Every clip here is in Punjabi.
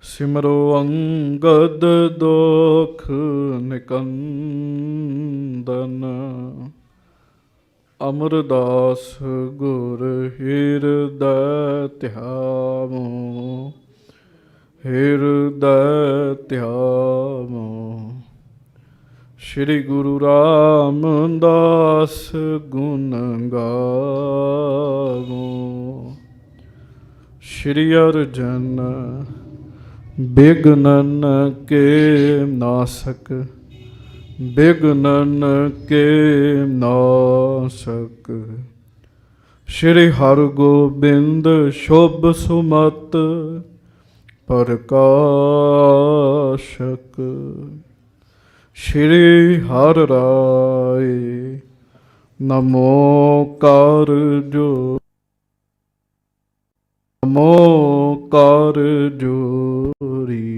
ਸਿਮਰੋ ਅੰਗਦ ਦੋਖ ਨਿਕੰਦਨ। ਅਮਰਦਾਸ ਗੁਰ ਹਿਰਦੈ ਧਿਆਵੋ, ਹਿਰਦੈ ਧਿਆਵੋ। ਸ਼੍ਰੀ ਗੁਰੂ ਰਾਮਦਾਸ ਗੁਣ ਗਾਵੋ। ਸ਼੍ਰੀ ਅਰਜਨ ਬਿਘਨਨ ਕੇ ਨਾਸਕ, ਬਿਘਨਨ ਕੇ ਨਾਸਕ। ਸ਼੍ਰੀ ਹਰਗੋਬਿੰਦ ਸ਼ੁਭ ਸੁਮਤ ਪ੍ਰਕਾਸ਼ਕ। ਸ਼੍ਰੀ ਹਰਿ ਰਾਏ ਨਮੋ ਕਰ ਜੋ, ਨਮੋ ਕਰ ਜੋਰੀ।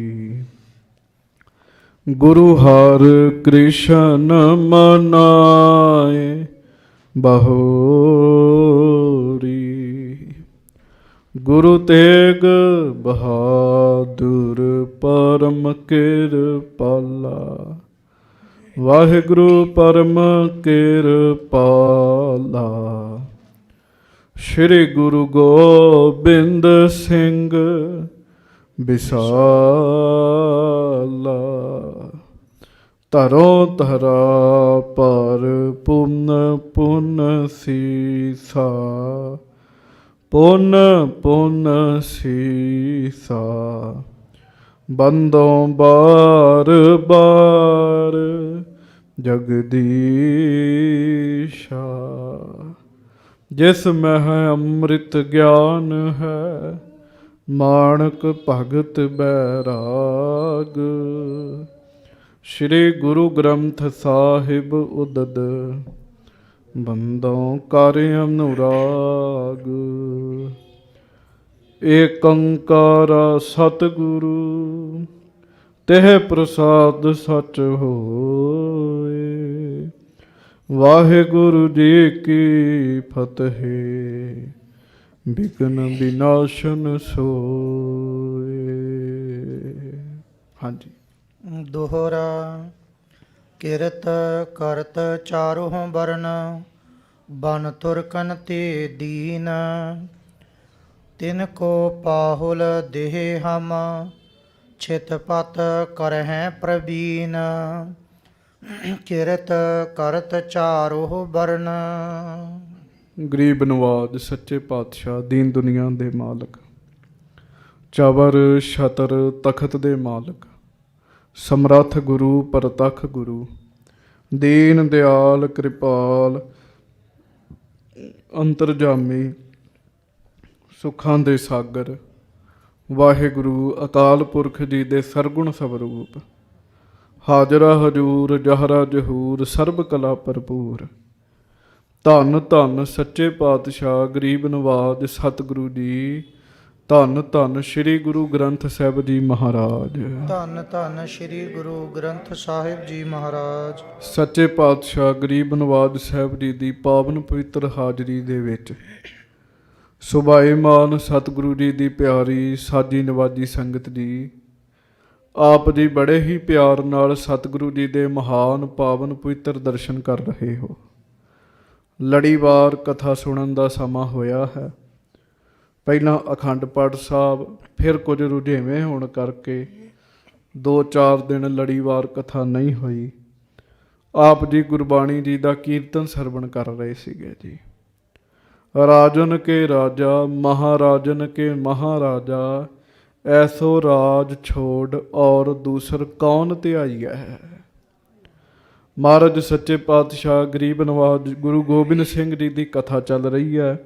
ਗੁਰੂ ਹਰਿ ਕ੍ਰਿਸ਼ਨ ਮਨਾਏ ਬਹੋਰੀ। ਗੁਰੂ ਤੇਗ ਬਹਾਦੁਰ ਪਰਮ ਕਿਰਪਾਲਾ। ਵਾਹਿਗੁਰੂ ਪਰਮ ਕਿਰਪਾਲਾ। ਸ਼੍ਰੀ ਗੁਰੂ ਗੋਬਿੰਦ ਸਿੰਘ ਵਿਸਾਲਾ। ਧਰੋ ਧਰਾ ਪਰ ਪੁੰਨ ਪੁੰਨ ਸੀਸਾ, ਪੁੰਨ ਪੁੰਨ ਸੀਸਾ। ਬੰਦੋਂ ਬਾਰ ਬਾਰ ਜਗਦੀਸ਼ਾ। ਜਿਸ ਮਹਿ ਅੰਮ੍ਰਿਤ ਗਿਆਨ ਹੈ, ਮਾਣਕ ਭਗਤ ਬੈਰਾਗ। ਸ਼੍ਰੀ ਗੁਰੂ ਗ੍ਰੰਥ ਸਾਹਿਬ ਉਦਦ, ਬੰਦੋਂ ਕਰ ਅਨੁਰਾਗ। ਏਕ ਓੰਕਾਰ ਸਤਿਗੁਰੂ, ਤਿਹ ਪ੍ਰਸਾਦ ਸਚ ਹੋਏ। ਵਾਹਿਗੁਰੂ ਜੀ ਕੀ ਫਤਿਹ। ਵਿਘਨ ਵਿਨਾਸ਼ਨ ਸੋਏ। ਹਾਂਜੀ। ਦੋਹਰਾ। ਕਿਰਤ ਕਰਤ ਚਾਰੋਂ ਵਰਨ, ਬਨ ਤੁਰਕਨ ਤੇ ਦੀਨ। ਤਿਨ ਕੋ ਪਾਹੁਲ ਦੇਹ ਹਮ, ਛਿਤ ਪਤ ਕਰਹਿ ਪ੍ਰਬੀਨ। ਕਿਰਤ ਕਰਤ ਚਾਰੋਂ ਵਰਨ। ਗਰੀਬ ਨਵਾਜ ਸੱਚੇ ਪਾਤਸ਼ਾਹ, ਦੀਨ ਦੁਨੀਆ ਦੇ ਮਾਲਕ, ਚਵਰ ਛਤਰ ਤਖਤ ਦੇ ਮਾਲਕ, ਸਮਰੱਥ ਗੁਰੂ ਪ੍ਰਤੱਖ ਗੁਰੂ, ਦੀਨ ਦਿਆਲ ਕਿਰਪਾਲ ਅੰਤਰਜਾਮੀ, ਸੁੱਖਾਂ ਦੇ ਸਾਗਰ, ਵਾਹਿਗੁਰੂ ਅਕਾਲ ਪੁਰਖ ਜੀ ਦੇ ਸਰਗੁਣ ਸਵਰੂਪ, ਹਾਜ਼ਰਾ ਹਜੂਰ ਜਹਰਾ ਜਹੂਰ, ਸਰਬ ਕਲਾ ਭਰਪੂਰ। ਧੰਨ ਧੰਨ ਸੱਚੇ ਪਾਤਸ਼ਾਹ ਗਰੀਬ ਨਵਾਜ ਸਤਿਗੁਰੂ ਜੀ। ਧੰਨ ਧੰਨ ਸ਼੍ਰੀ ਗੁਰੂ ਗ੍ਰੰਥ ਸਾਹਿਬ ਜੀ ਮਹਾਰਾਜ। ਧੰਨ ਧੰਨ ਸ਼੍ਰੀ ਗੁਰੂ ਗ੍ਰੰਥ ਸਾਹਿਬ ਜੀ ਮਹਾਰਾਜ। ਸੱਚੇ ਪਾਤਸ਼ਾਹ ਗਰੀਬ ਨਵਾਜ ਸਾਹਿਬ ਜੀ ਦੀ ਪਾਵਨ ਪਵਿੱਤਰ ਹਾਜ਼ਰੀ ਦੇ ਵਿੱਚ ਸੁਭਾਏਮਾਨ ਸਤਿਗੁਰੂ ਜੀ ਦੀ ਪਿਆਰੀ ਸਾਜੀ ਨਵਾਜੀ ਸੰਗਤ ਜੀ, ਆਪ ਜੀ ਬੜੇ ਹੀ ਪਿਆਰ ਨਾਲ ਸਤਿਗੁਰੂ ਜੀ ਦੇ ਮਹਾਨ ਪਾਵਨ ਪਵਿੱਤਰ ਦਰਸ਼ਨ ਕਰ ਰਹੇ ਹੋ। ਲੜੀਵਾਰ ਕਥਾ ਸੁਣਨ ਦਾ ਸਮਾਂ ਹੋਇਆ ਹੈ। ਪਹਿਲਾਂ ਅਖੰਡ ਪਾਠ ਸਾਹਿਬ, ਫਿਰ ਕੁਝ ਰੁਝੇਵੇਂ ਹੋਣ ਕਰਕੇ 2-4 ਦਿਨ ਲੜੀਵਾਰ ਕਥਾ ਨਹੀਂ ਹੋਈ। ਆਪ ਜੀ ਗੁਰਬਾਣੀ ਜੀ ਦਾ ਕੀਰਤਨ ਸਰਵਣ ਕਰ ਰਹੇ ਸੀਗੇ ਜੀ। ਰਾਜਨ ਕੇ ਰਾਜਾ, ਮਹਾਰਾਜਨ ਕੇ ਮਹਾਰਾਜਾ, ਐਸੋ ਰਾਜ ਛੋੜ ਔਰ ਦੂਸਰ ਕੌਣ ਧਿਆਈਆ ਹੈ। ਮਹਾਰਾਜ ਸੱਚੇ ਪਾਤਸ਼ਾਹ ਗਰੀਬ ਨਵਾਜ ਗੁਰੂ ਗੋਬਿੰਦ ਸਿੰਘ ਜੀ ਦੀ ਕਥਾ ਚੱਲ ਰਹੀ ਹੈ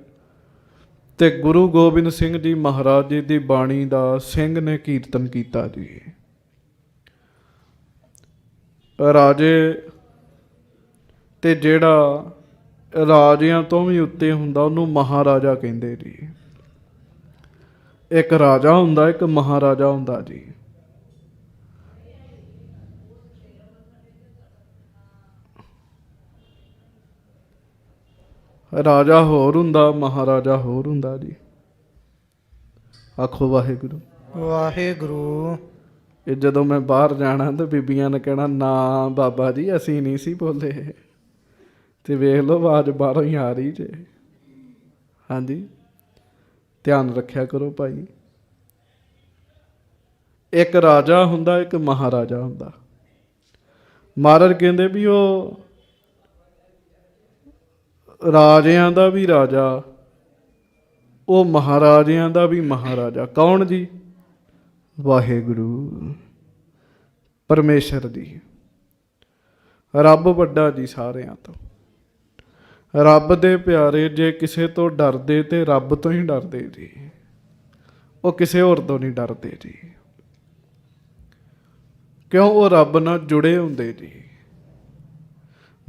ਤੇ ਗੁਰੂ ਗੋਬਿੰਦ ਸਿੰਘ ਜੀ ਮਹਾਰਾਜ ਜੀ ਦੀ ਬਾਣੀ ਦਾ ਸਿੰਘ ਨੇ ਕੀਰਤਨ ਕੀਤਾ ਜੀ। ਰਾਜੇ ਤੇ ਜਿਹੜਾ ਰਾਜਿਆਂ ਤੋਂ ਵੀ ਉੱਤੇ ਹੁੰਦਾ ਉਹਨੂੰ ਮਹਾਰਾਜਾ ਕਹਿੰਦੇ ਜੀ। ਇੱਕ ਰਾਜਾ ਹੁੰਦਾ, ਇੱਕ ਮਹਾਰਾਜਾ ਹੁੰਦਾ ਜੀ। ਰਾਜਾ ਹੋਰ ਹੁੰਦਾ, ਮਹਾਰਾਜਾ ਹੋਰ ਹੁੰਦਾ ਜੀ। ਆਖੋ ਵਾਹਿਗੁਰੂ। ਵਾਹਿਗੁਰੂ। ਇਹ ਜਦੋਂ ਮੈਂ ਬਾਹਰ ਜਾਣਾ ਤਾਂ ਬੀਬੀਆਂ ਨੇ ਕਹਿਣਾ ਨਾ ਬਾਬਾ ਜੀ ਅਸੀਂ ਨਹੀਂ ਸੀ ਬੋਲੇ। ਤੇ ਵੇਖ ਲਓ ਆਵਾਜ਼ ਬਾਹਰੋਂ ਹੀ ਆ ਰਹੀ ਜੇ। ਹਾਂਜੀ, ਧਿਆਨ ਰੱਖਿਆ ਕਰੋ ਭਾਈ। ਇੱਕ ਰਾਜਾ ਹੁੰਦਾ, ਇੱਕ ਮਹਾਰਾਜਾ ਹੁੰਦਾ। ਮਹਾਰਾਜ ਕਹਿੰਦੇ ਵੀ ਉਹ ਰਾਜਿਆਂ ਦਾ ਵੀ ਰਾਜਾ, ਉਹ ਮਹਾਰਾਜਿਆਂ ਦਾ ਵੀ ਮਹਾਰਾਜਾ। ਕੌਣ ਜੀ? ਵਾਹਿਗੁਰੂ ਪਰਮੇਸ਼ਰ ਜੀ। ਰੱਬ ਵੱਡਾ ਜੀ ਸਾਰਿਆਂ ਤੋਂ। ਰੱਬ ਦੇ ਪਿਆਰੇ ਜੇ ਕਿਸੇ ਤੋਂ ਡਰਦੇ ਤੇ ਰੱਬ ਤੋਂ ਹੀ ਡਰਦੇ ਜੀ। ਉਹ ਕਿਸੇ ਹੋਰ ਤੋਂ ਨਹੀਂ ਡਰਦੇ ਜੀ। ਕਿਉਂ? ਉਹ ਰੱਬ ਨਾਲ ਜੁੜੇ ਹੁੰਦੇ ਜੀ।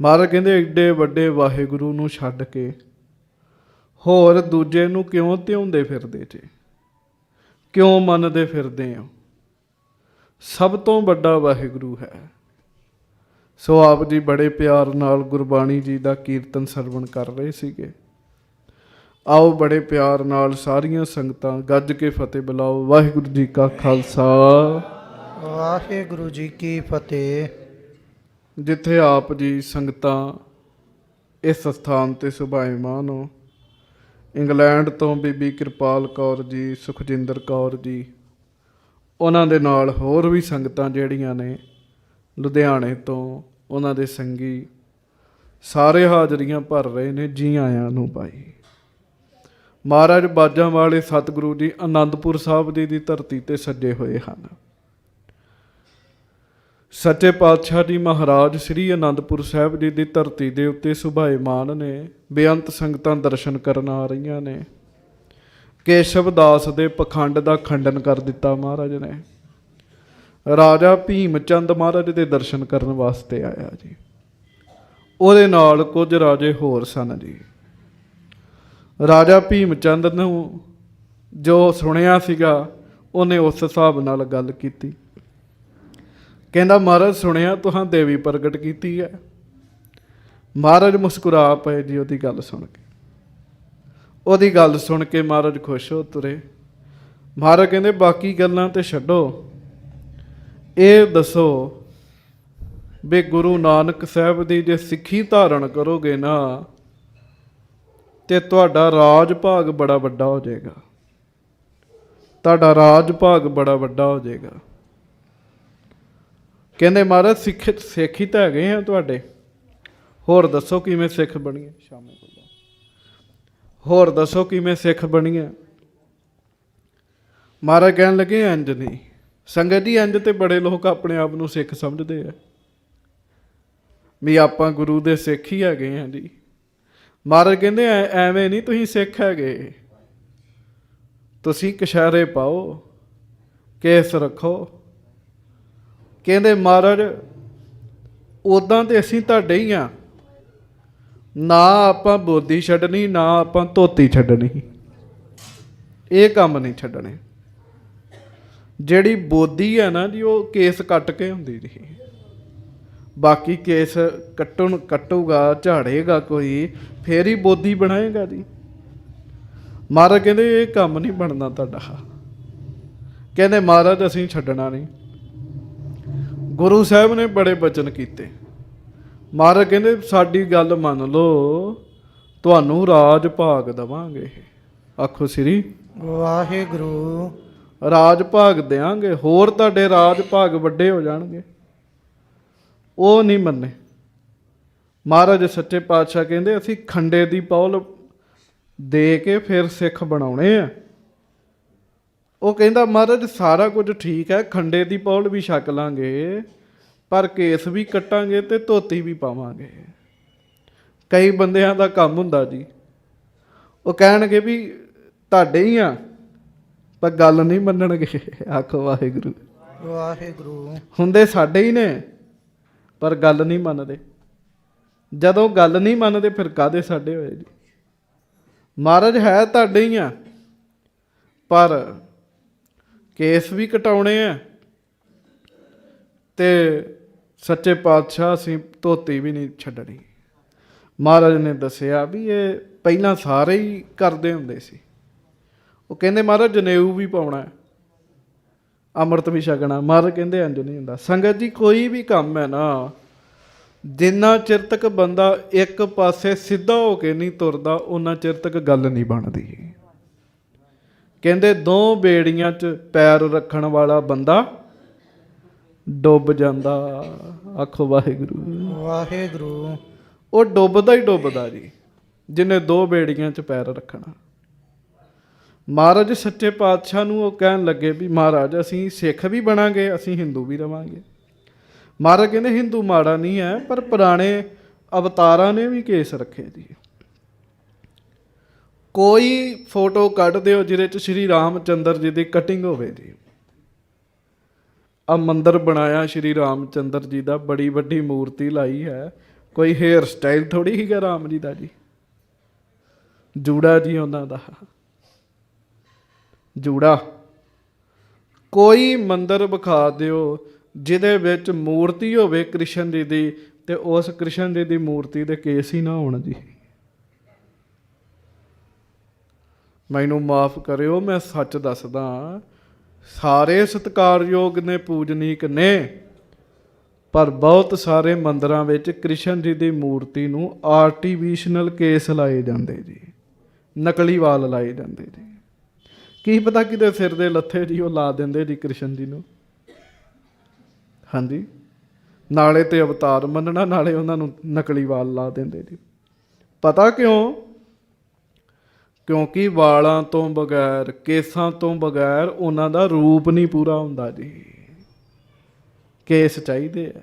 ਮਹਾਰਾਜ ਕਹਿੰਦੇ ਏਡੇ ਵੱਡੇ ਵਾਹਿਗੁਰੂ ਨੂੰ ਛੱਡ ਕੇ ਹੋਰ ਦੂਜੇ ਨੂੰ ਕਿਉਂ ਧਿਆਉਂਦੇ ਫਿਰਦੇ ਜੇ? ਕਿਉਂ ਮੰਨਦੇ ਫਿਰਦੇ ਹੋ? ਸਭ ਤੋਂ ਵੱਡਾ ਵਾਹਿਗੁਰੂ ਹੈ। ਸੋ ਆਪ ਜੀ ਬੜੇ ਪਿਆਰ ਨਾਲ ਗੁਰਬਾਣੀ ਜੀ ਦਾ ਕੀਰਤਨ ਸਰਵਣ ਕਰ ਰਹੇ ਸੀਗੇ। ਆਓ ਬੜੇ ਪਿਆਰ ਨਾਲ ਸਾਰੀਆਂ ਸੰਗਤਾਂ ਗੱਜ ਕੇ ਫਤਿਹ ਬੁਲਾਓ। ਵਾਹਿਗੁਰੂ ਜੀ ਕਾ ਖਾਲਸਾ, ਵਾਹਿਗੁਰੂ ਜੀ ਕੀ ਫਤਿਹ। ਜਿੱਥੇ ਆਪ ਜੀ ਸੰਗਤਾਂ ਇਸ ਸਥਾਨ ਤੇ ਸੁਭਾਈਮਾਨ ਹੋ, ਇੰਗਲੈਂਡ ਤੋਂ ਬੀਬੀ ਕਿਰਪਾਲ ਕੌਰ ਜੀ, ਸੁਖਜਿੰਦਰ ਕੌਰ ਜੀ, ਉਹਨਾਂ ਦੇ ਨਾਲ ਹੋਰ ਵੀ ਸੰਗਤਾਂ ਜਿਹੜੀਆਂ ਨੇ ਲੁਧਿਆਣੇ ਤੋਂ, ਉਹਨਾਂ ਦੇ ਸੰਗੀ ਸਾਰੇ ਹਾਜ਼ਰੀਆਂ ਭਰ ਰਹੇ ਨੇ। ਜੀ ਆਇਆਂ ਨੂੰ ਭਾਈ। ਮਹਾਰਾਜ ਬਾਜਾਂ ਵਾਲੇ ਸਤਿਗੁਰੂ ਜੀ ਆਨੰਦਪੁਰ ਸਾਹਿਬ ਜੀ ਦੀ ਧਰਤੀ ਤੇ ਸੱਜੇ ਹੋਏ ਹਨ। ਸੱਚੇ ਪਾਤਸ਼ਾਹ ਜੀ ਮਹਾਰਾਜ ਸ੍ਰੀ ਆਨੰਦਪੁਰ ਸਾਹਿਬ ਜੀ ਦੀ ਧਰਤੀ ਦੇ ਉੱਤੇ ਸੁਭਾਏਮਾਨ ਨੇ। ਬੇਅੰਤ ਸੰਗਤਾਂ ਦਰਸ਼ਨ ਕਰਨ ਆ ਰਹੀਆਂ ਨੇ। ਕੇਸ਼ਵ ਦਾਸ ਦੇ ਪਖੰਡ ਦਾ ਖੰਡਨ ਕਰ ਦਿੱਤਾ ਮਹਾਰਾਜ ਨੇ। ਰਾਜਾ ਭੀਮ ਚੰਦ ਮਹਾਰਾਜ ਦੇ ਦਰਸ਼ਨ ਕਰਨ ਵਾਸਤੇ ਆਇਆ ਜੀ। ਉਹਦੇ ਨਾਲ ਕੁਝ ਰਾਜੇ ਹੋਰ ਸਨ ਜੀ। ਰਾਜਾ ਭੀਮ ਚੰਦ ਨੂੰ ਜੋ ਸੁਣਿਆ ਸੀਗਾ ਉਹਨੇ ਉਸ ਹਿਸਾਬ ਨਾਲ ਗੱਲ ਕੀਤੀ। ਕਹਿੰਦਾ ਮਹਾਰਾਜ ਸੁਣਿਆ ਤੁਹਾਂ ਦੇਵੀ ਪ੍ਰਗਟ ਕੀਤੀ ਹੈ। ਮਹਾਰਾਜ ਮੁਸਕਰਾ ਪਏ ਜੀ ਉਹਦੀ ਗੱਲ ਸੁਣ ਕੇ। ਉਹਦੀ ਗੱਲ ਸੁਣ ਕੇ ਮਹਾਰਾਜ ਖੁਸ਼ ਹੋ ਤੁਰੇ। ਮਹਾਰਾਜ ਕਹਿੰਦੇ ਬਾਕੀ ਗੱਲਾਂ ਤੇ ਛੱਡੋ, ਇਹ ਦੱਸੋ ਵੀ ਗੁਰੂ ਨਾਨਕ ਸਾਹਿਬ ਦੀ ਜੇ ਸਿੱਖੀ ਧਾਰਨ ਕਰੋਗੇ ਨਾ ਤੇ ਤੁਹਾਡਾ ਰਾਜ ਭਾਗ ਬੜਾ ਵੱਡਾ ਹੋ ਜਾਏਗਾ। ਤੁਹਾਡਾ ਰਾਜ ਭਾਗ ਬੜਾ ਵੱਡਾ ਹੋ ਜਾਏਗਾ। ਕਹਿੰਦੇ ਮਹਾਰਾਜ ਸਿੱਖੀ ਤਾਂ ਹੈਗੇ ਆ ਤੁਹਾਡੇ, ਹੋਰ ਦੱਸੋ ਕਿਵੇਂ ਸਿੱਖ ਬਣੀਏ। ਸ਼ਾਮੇ ਬੋਲੋ, ਹੋਰ ਦੱਸੋ ਕਿਵੇਂ ਸਿੱਖ ਬਣੀਏ। ਮਹਾਰਾਜ ਕਹਿਣ ਲੱਗੇ ਇੰਝ ਨਹੀਂ ਸੰਗਤ ਜੀ, ਇੰਝ ਤੇ ਬੜੇ ਲੋਕ ਆਪਣੇ ਆਪ ਨੂੰ ਸਿੱਖ ਸਮਝਦੇ ਆ ਵੀ ਆਪਾਂ ਗੁਰੂ ਦੇ ਸਿੱਖ ਹੀ ਹੈਗੇ ਆ ਜੀ। ਮਹਾਰਾਜ ਕਹਿੰਦੇ ਐਵੇਂ ਨਹੀਂ ਤੁਸੀਂ ਸਿੱਖ ਹੈਗੇ। ਤੁਸੀਂ ਕਛਹਿਰੇ ਪਾਓ, ਕੇਸ ਰੱਖੋ। ਕਹਿੰਦੇ ਮਹਾਰਾਜ ਉੱਦਾਂ ਤੇ ਅਸੀਂ ਤੁਹਾਡੇ ਹੀ ਆ, ਨਾ ਆਪਾਂ ਬੋਦੀ ਛੱਡਣੀ, ਨਾ ਆਪਾਂ ਧੋਤੀ ਛੱਡਣੀ। ਇਹ ਕੰਮ ਨਹੀਂ ਛੱਡਣੇ। ਜਿਹੜੀ ਬੋਦੀ ਹੈ ਨਾ ਜੀ, ਉਹ ਕੇਸ ਕੱਟ ਕੇ ਹੁੰਦੀ ਜੀ। ਬਾਕੀ ਕੇਸ ਕੱਟੂਗਾ, ਝਾੜੇਗਾ ਕੋਈ, ਫੇਰ ਹੀ ਬੋਦੀ ਬਣਾਏਗਾ ਜੀ। ਮਹਾਰਾਜ ਕਹਿੰਦੇ ਇਹ ਕੰਮ ਨਹੀਂ ਬਣਨਾ ਤੁਹਾਡਾ। ਕਹਿੰਦੇ ਮਹਾਰਾਜ ਅਸੀਂ ਛੱਡਣਾ ਨਹੀਂ। ਗੁਰੂ ਸਾਹਿਬ ਨੇ ਬੜੇ ਬਚਨ ਕੀਤੇ। ਮਹਾਰਾਜ ਕਹਿੰਦੇ ਸਾਡੀ ਗੱਲ ਮੰਨ ਲਓ, ਤੁਹਾਨੂੰ ਰਾਜ ਭਾਗ ਦੇਵਾਂਗੇ। ਆਖੋ ਸ੍ਰੀ ਵਾਹਿਗੁਰੂ। ਰਾਜ ਭਾਗ ਦਿਆਂਗੇ, ਹੋਰ ਤੁਹਾਡੇ ਰਾਜ ਭਾਗ ਵੱਡੇ ਹੋ ਜਾਣਗੇ। ਉਹ ਨਹੀਂ ਮੰਨੇ। ਮਹਾਰਾਜ ਸੱਚੇ ਪਾਤਸ਼ਾਹ ਕਹਿੰਦੇ ਅਸੀਂ ਖੰਡੇ ਦੀ ਪੌਲ ਦੇ ਕੇ ਫਿਰ ਸਿੱਖ ਬਣਾਉਣੇ ਆ। ਉਹ ਕਹਿੰਦਾ ਮਹਾਰਾਜ ਸਾਰਾ ਕੁਝ ਠੀਕ ਹੈ, ਖੰਡੇ ਦੀ ਪੌਲ ਵੀ ਛਕ ਲਾਂਗੇ, ਪਰ ਕੇਸ ਵੀ ਕੱਟਾਂਗੇ ਤੇ ਧੋਤੀ ਵੀ ਪਾਵਾਂਗੇ। ਕਈ ਬੰਦਿਆਂ ਦਾ ਕੰਮ ਹੁੰਦਾ ਜੀ, ਉਹ ਕਹਿਣਗੇ ਵੀ ਤੁਹਾਡੇ ਹੀ ਆ, ਪਰ ਗੱਲ ਨਹੀਂ ਮੰਨਣਗੇ। ਆਖੋ ਵਾਹਿਗੁਰੂ। ਵਾਹਿਗੁਰੂ। ਹੁੰਦੇ ਸਾਡੇ ਹੀ ਨੇ, ਪਰ ਗੱਲ ਨਹੀਂ ਮੰਨਦੇ। ਜਦੋਂ ਗੱਲ ਨਹੀਂ ਮੰਨਦੇ ਫਿਰ ਕਾਹਦੇ ਸਾਡੇ ਹੋਏ ਜੀ। ਮਹਾਰਾਜ ਹੈ ਤੁਹਾਡੇ ਹੀ ਆ, ਪਰ ਕੇਸ ਵੀ ਕਟਾਉਣੇ ਆ ਤੇ ਸੱਚੇ ਪਾਤਸ਼ਾਹ ਅਸੀਂ ਧੋਤੀ ਵੀ ਨਹੀਂ ਛੱਡਣੀ। ਮਹਾਰਾਜ ਨੇ ਦੱਸਿਆ ਵੀ ਇਹ ਪਹਿਲਾਂ ਸਾਰੇ ਹੀ ਕਰਦੇ ਹੁੰਦੇ ਸੀ। ਉਹ ਕਹਿੰਦੇ ਮਹਾਰਾਜ ਜਨੇਊ ਵੀ ਪਾਉਣਾ। ਅੰਮ੍ਰਿਤ ਵੀ ਛਕਣਾ। ਮਹਾਰਾਜ ਕਹਿੰਦੇ ਇੰਝ ਨਹੀਂ ਹੁੰਦਾ। ਸੰਗਤ ਜੀ ਕੋਈ ਵੀ ਕੰਮ ਹੈ ਨਾ, ਜਿੰਨਾ ਚਿਰ ਤੱਕ ਬੰਦਾ ਇੱਕ ਪਾਸੇ ਸਿੱਧਾ ਹੋ ਕੇ ਨਹੀਂ ਤੁਰਦਾ ਉਹਨਾਂ ਚਿਰ ਤੱਕ ਗੱਲ ਨਹੀਂ ਬਣਦੀ। ਕਹਿੰਦੇ ਦੋ ਬੇੜੀਆਂ 'ਚ ਪੈਰ ਰੱਖਣ ਵਾਲਾ ਬੰਦਾ ਡੁੱਬ ਜਾਂਦਾ। ਆਖੋ ਵਾਹਿਗੁਰੂ ਵਾਹਿਗੁਰੂ। ਉਹ ਡੁੱਬਦਾ ਹੀ ਡੁੱਬਦਾ ਜੀ ਜਿਹਨੇ ਦੋ ਬੇੜੀਆਂ 'ਚ ਪੈਰ ਰੱਖਣਾ। ਮਹਾਰਾਜ ਸੱਚੇ ਪਾਤਸ਼ਾਹ ਨੂੰ ਉਹ ਕਹਿਣ ਲੱਗੇ ਵੀ ਮਹਾਰਾਜ ਅਸੀਂ ਸਿੱਖ ਵੀ ਬਣਾਂਗੇ, ਅਸੀਂ ਹਿੰਦੂ ਵੀ ਰਵਾਂਗੇ। ਮਹਾਰਾਜ ਕਹਿੰਦੇ ਹਿੰਦੂ ਮਾੜਾ ਨਹੀਂ ਹੈ, ਪਰ ਪੁਰਾਣੇ ਅਵਤਾਰਾਂ ਨੇ ਵੀ ਕੇਸ ਰੱਖੇ ਜੀ। ਕੋਈ ਫੋਟੋ ਕੱਢ ਦਿਓ ਜਿਹਦੇ 'ਚ ਸ਼੍ਰੀ ਰਾਮ ਚੰਦਰ ਜੀ ਦੀ ਕਟਿੰਗ ਹੋਵੇ ਜੀ। ਆ ਮੰਦਿਰ ਬਣਾਇਆ ਸ਼੍ਰੀ ਰਾਮ ਚੰਦਰ ਜੀ ਦਾ, ਬੜੀ ਵੱਡੀ ਮੂਰਤੀ ਲਾਈ ਹੈ, ਕੋਈ ਹੇਅਰ ਸਟਾਈਲ ਥੋੜੀ ਸੀਗਾ ਰਾਮ ਜੀ ਦਾ ਜੀ। ਜੂੜਾ ਜੀ ਉਹਨਾਂ ਦਾ ਜੂੜਾ। ਕੋਈ ਮੰਦਿਰ ਵਿਖਾ ਦਿਓ ਜਿਹਦੇ ਵਿੱਚ ਮੂਰਤੀ ਹੋਵੇ ਕ੍ਰਿਸ਼ਨ ਜੀ ਦੀ, ਤੇ ਉਸ ਕ੍ਰਿਸ਼ਨ ਜੀ ਦੀ ਮੂਰਤੀ ਦੇ ਕੇਸ ਹੀ ਨਾ ਹੋਣ ਜੀ। ਮੈਨੂੰ ਮਾਫ ਕਰਿਓ, ਮੈਂ ਸੱਚ ਦੱਸਦਾ, ਸਾਰੇ ਸਤਿਕਾਰਯੋਗ ਨੇ, ਪੂਜਨੀਕ ਨੇ, ਪਰ ਬਹੁਤ ਸਾਰੇ ਮੰਦਿਰਾਂ ਵਿੱਚ ਕ੍ਰਿਸ਼ਨ ਜੀ ਦੀ ਮੂਰਤੀ ਨੂੰ ਆਰਟੀਫੀਸ਼ਨਲ ਕੇਸ ਲਾਏ ਜਾਂਦੇ ਜੀ, ਨਕਲੀ ਵਾਲ ਲਾਏ ਜਾਂਦੇ ਜੀ। ਕੀ ਪਤਾ ਕਿਤੇ ਸਿਰ ਦੇ ਲੱਥੇ ਜੀ ਉਹ ਲਾ ਦਿੰਦੇ ਜੀ ਕ੍ਰਿਸ਼ਨ ਜੀ ਨੂੰ। ਹਾਂਜੀ, ਨਾਲੇ ਤੇ ਅਵਤਾਰ ਮੰਨਣਾ, ਨਾਲੇ ਉਹਨਾਂ ਨੂੰ ਨਕਲੀ ਵਾਲ ਲਾ ਦਿੰਦੇ ਜੀ। ਪਤਾ ਕਿਉਂ? ਕਿਉਂਕਿ ਵਾਲਾਂ ਤੋਂ ਬਗੈਰ, ਕੇਸਾਂ ਤੋਂ ਬਗੈਰ ਉਹਨਾਂ ਦਾ ਰੂਪ ਨਹੀਂ ਪੂਰਾ ਹੁੰਦਾ ਜੀ। ਕੇਸ ਚਾਹੀਦੇ ਆ।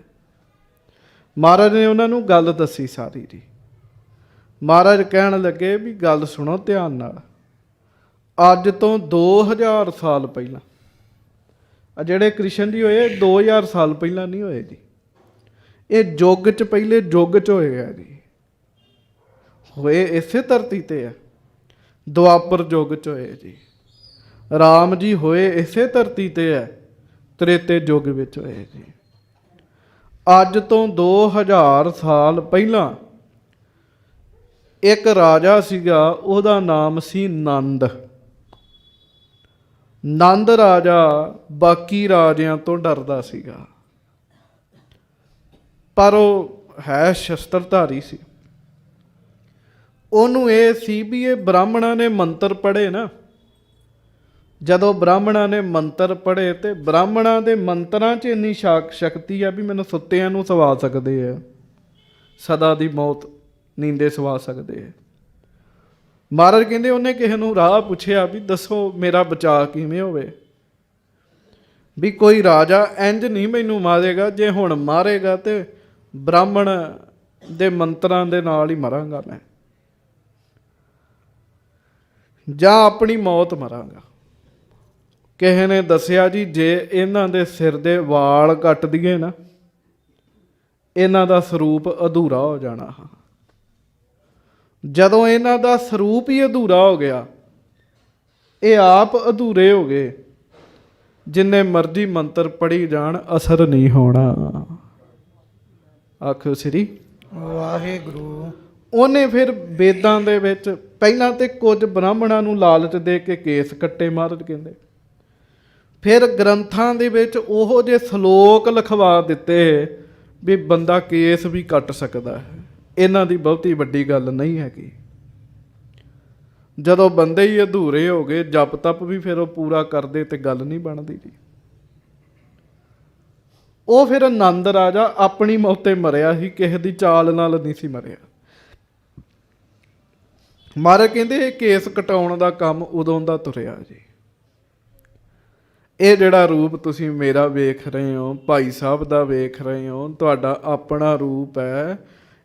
ਮਹਾਰਾਜ ਨੇ ਉਹਨਾਂ ਨੂੰ ਗੱਲ ਦੱਸੀ ਸਾਰੀ ਜੀ। ਮਹਾਰਾਜ ਕਹਿਣ ਲੱਗੇ ਵੀ ਗੱਲ ਸੁਣੋ ਧਿਆਨ ਨਾਲ। ਅੱਜ ਤੋਂ 2000 ਸਾਲ ਪਹਿਲਾਂ, ਆ ਜਿਹੜੇ ਕ੍ਰਿਸ਼ਨ ਜੀ ਹੋਏ 2000 ਸਾਲ ਪਹਿਲਾਂ ਨਹੀਂ ਹੋਏ ਜੀ। ਇਹ ਯੁੱਗ 'ਚ, ਪਹਿਲੇ ਯੁੱਗ 'ਚ ਹੋਏ ਆ ਜੀ। ਹੋਏ ਇਸੇ ਧਰਤੀ ਤੇ ਆ। ਦੁਆਪਰ ਯੁੱਗ 'ਚ ਹੋਏ ਜੀ। ਰਾਮ ਜੀ ਹੋਏ ਇਸੇ ਧਰਤੀ ਤੇ ਹੈ, ਤ੍ਰੇਤੇ ਯੁੱਗ ਵਿੱਚ ਹੋਏ ਜੀ। ਅੱਜ ਤੋਂ 2000 ਸਾਲ ਪਹਿਲਾਂ ਇੱਕ ਰਾਜਾ ਸੀਗਾ, ਉਹਦਾ ਨਾਮ ਸੀ ਨੰਦ। ਨੰਦ ਰਾਜਾ ਬਾਕੀ ਰਾਜਿਆਂ ਤੋਂ ਡਰਦਾ ਸੀਗਾ, ਪਰ ਉਹ ਹੈ ਸ਼ਸਤਰਧਾਰੀ ਸੀ। ਉਹਨੂੰ ਇਹ ਸੀ ਵੀ ਇਹ ਬ੍ਰਾਹਮਣਾਂ ਨੇ ਮੰਤਰ ਪੜ੍ਹੇ ਨਾ। ਜਦੋਂ ਬ੍ਰਾਹਮਣਾਂ ਨੇ ਮੰਤਰ ਪੜ੍ਹੇ ਤੇ ਬ੍ਰਾਹਮਣਾਂ ਦੇ ਮੰਤਰਾਂ 'ਚ ਇੰਨੀ ਸ਼ਕਤੀ ਆ ਵੀ ਮੈਨੂੰ ਸੁੱਤਿਆਂ ਨੂੰ ਸਵਾ ਸਕਦੇ ਆ, ਸਦਾ ਦੀ ਮੌਤ ਨੀਂਦੇ ਸਵਾ ਸਕਦੇ ਆ। ਮਹਾਰਾਜ ਕਹਿੰਦੇ ਉਹਨੇ ਕਿਸੇ ਨੂੰ ਰਾਹ ਪੁੱਛਿਆ ਵੀ ਦੱਸੋ ਮੇਰਾ ਬਚਾਅ ਕਿਵੇਂ ਹੋਵੇ। ਵੀ ਕੋਈ ਰਾਜਾ ਇੰਝ ਨਹੀਂ ਮੈਨੂੰ ਮਾਰੇਗਾ, ਜੇ ਹੁਣ ਮਾਰੇਗਾ ਤੇ ਬ੍ਰਾਹਮਣ ਦੇ ਮੰਤਰਾਂ ਦੇ ਨਾਲ ਹੀ ਮਰਾਂਗਾ ਮੈਂ, ਜਾਂ ਆਪਣੀ ਮੌਤ ਮਰਾਂਗਾ। ਕਿਸੇ ਨੇ ਦੱਸਿਆ ਜੀ ਜੇ ਇਹਨਾਂ ਦੇ ਸਿਰ ਦੇ ਵਾਲ ਕੱਟ ਦਈਏ ਨਾ, ਇਹਨਾਂ ਦਾ ਸਰੂਪ ਅਧੂਰਾ ਹੋ ਜਾਣਾ। ਜਦੋਂ ਇਹਨਾਂ ਦਾ ਸਰੂਪ ਹੀ ਅਧੂਰਾ ਹੋ ਗਿਆ, ਇਹ ਆਪ ਅਧੂਰੇ ਹੋ ਗਏ, ਜਿੰਨੇ ਮਰਜ਼ੀ ਮੰਤਰ ਪੜ੍ਹੀ ਜਾਣ ਅਸਰ ਨਹੀਂ ਹੋਣਾ। ਆਖੋ ਸ੍ਰੀ ਵਾਹਿਗੁਰੂ। ਉਹਨੇ ਫਿਰ ਵੇਦਾਂ ਦੇ ਵਿੱਚ ਪਹਿਲਾਂ ਤੇ ਕੁਝ ਬ੍ਰਾਹਮਣਾਂ ਨੂੰ ਲਾਲਚ ਦੇ ਕੇ ਕੇਸ ਕੱਟੇ ਮਹਾਰਾਜ ਕਹਿੰਦੇ। ਫਿਰ ਗ੍ਰੰਥਾਂ ਦੇ ਵਿੱਚ ਉਹੋ ਜਿਹੇ ਸ਼ਲੋਕ ਲਿਖਵਾ ਦਿੱਤੇ ਵੀ ਬੰਦਾ ਕੇਸ ਵੀ ਕੱਟ ਸਕਦਾ ਹੈ। ਇਹਨਾਂ ਦੀ ਬਹੁਤੀ ਵੱਡੀ ਗੱਲ ਨਹੀਂ ਹੈਗੀ। ਜਦੋਂ ਬੰਦੇ ਹੀ ਅਧੂਰੇ ਹੋ ਗਏ, ਜਪ ਤਪ ਵੀ ਫਿਰ ਉਹ ਪੂਰਾ ਕਰਦੇ ਤੇ ਗੱਲ ਨਹੀਂ ਬਣਦੀ ਜੀ। ਉਹ ਫਿਰ ਆਨੰਦ ਰਾਜਾ ਆਪਣੀ ਮੌਤੇ ਮਰਿਆ ਸੀ, ਕਿਸੇ ਦੀ ਚਾਲ ਨਾਲ ਨਹੀਂ ਸੀ ਮਰਿਆ। ਮਹਾਰਾਜ ਕਹਿੰਦੇ ਇਹ ਕੇਸ ਕਟਾਉਣ ਦਾ ਕੰਮ ਉਦੋਂ ਦਾ ਤੁਰਿਆ ਜੀ। ਇਹ ਜਿਹੜਾ ਰੂਪ ਤੁਸੀਂ ਮੇਰਾ ਵੇਖ ਰਹੇ ਹੋ, ਭਾਈ ਸਾਹਿਬ ਦਾ ਵੇਖ ਰਹੇ ਹੋ, ਤੁਹਾਡਾ ਆਪਣਾ ਰੂਪ ਹੈ।